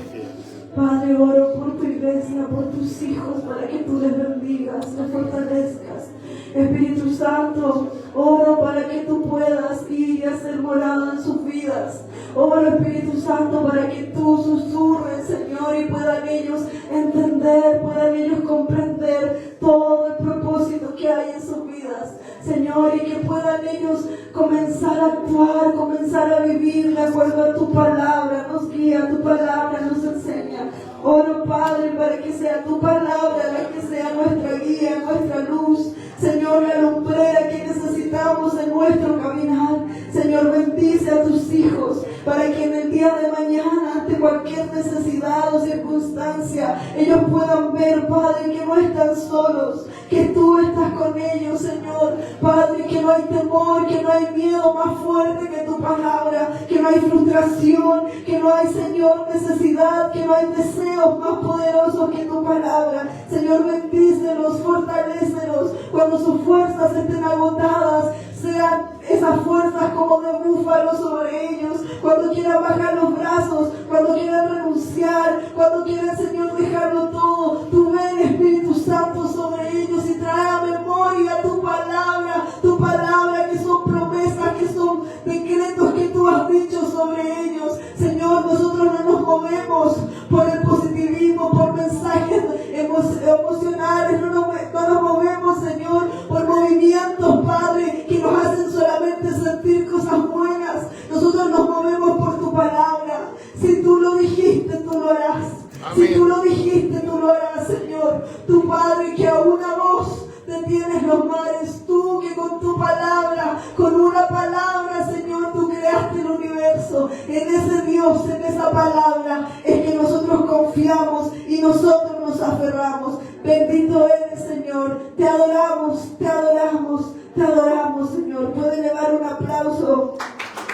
Padre, oro por tu iglesia, por tus hijos, para que tú les bendigas, les fortalezcas. Espíritu Santo, oro para que tú puedas ir y hacer morada en sus vidas. Oro, Espíritu Santo, para que tú susurres, Señor, y puedan ellos entender, puedan ellos comprender todo el propósito que hay en sus vidas, Señor, y que puedan ellos comenzar a actuar, comenzar a vivir de acuerdo a tu palabra. Nos guía, tu palabra nos enseña. Oro, Padre, para que sea tu palabra la que sea nuestra guía, nuestra luz. Señor, la lumbrera que necesitamos en nuestro caminar. Señor, bendice a tus hijos para que en el día de mañana, ante cualquier necesidad o circunstancia, ellos puedan ver, Padre, que no están solos, que tú estás con ellos, Señor. Padre, que no hay temor, que no hay miedo más fuerte que tu palabra, que no hay frustración, que no hay, Señor, necesidad, que no hay deseos más poderosos que tu palabra. Señor, bendícelos, fortalécelos. Cuando sus fuerzas estén agotadas, sean esas fuerzas como de búfalo sobre ellos. Cuando quieran bajar los brazos, cuando quieran renunciar, cuando quieran, Señor, dejarlo todo, tú ven, Espíritu Santo, sobre ellos y trae a memoria tu palabra que son promesas, que son decretos que tú has dicho sobre ellos. Señor, nosotros no nos movemos por el positivismo, por mensajes emocionales, no nos movemos, Señor, por movimientos, Padre, que nos hacen solamente sentir cosas buenas. Nosotros nos movemos por tu palabra. Si tú lo dijiste, tú lo harás. Amén. Si tú lo dijiste, tú lo harás, Señor. Tu Padre, que a una voz detienes los mares. Tú que con tu palabra, con una palabra, Señor, tú creaste el universo. En ese Dios, en esa palabra, es que nosotros confiamos y nosotros nos aferramos. Bendito eres, Señor. Te adoramos, te adoramos, te adoramos, Señor. Puede elevar un aplauso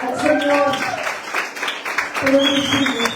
al Señor. Te bendecimos.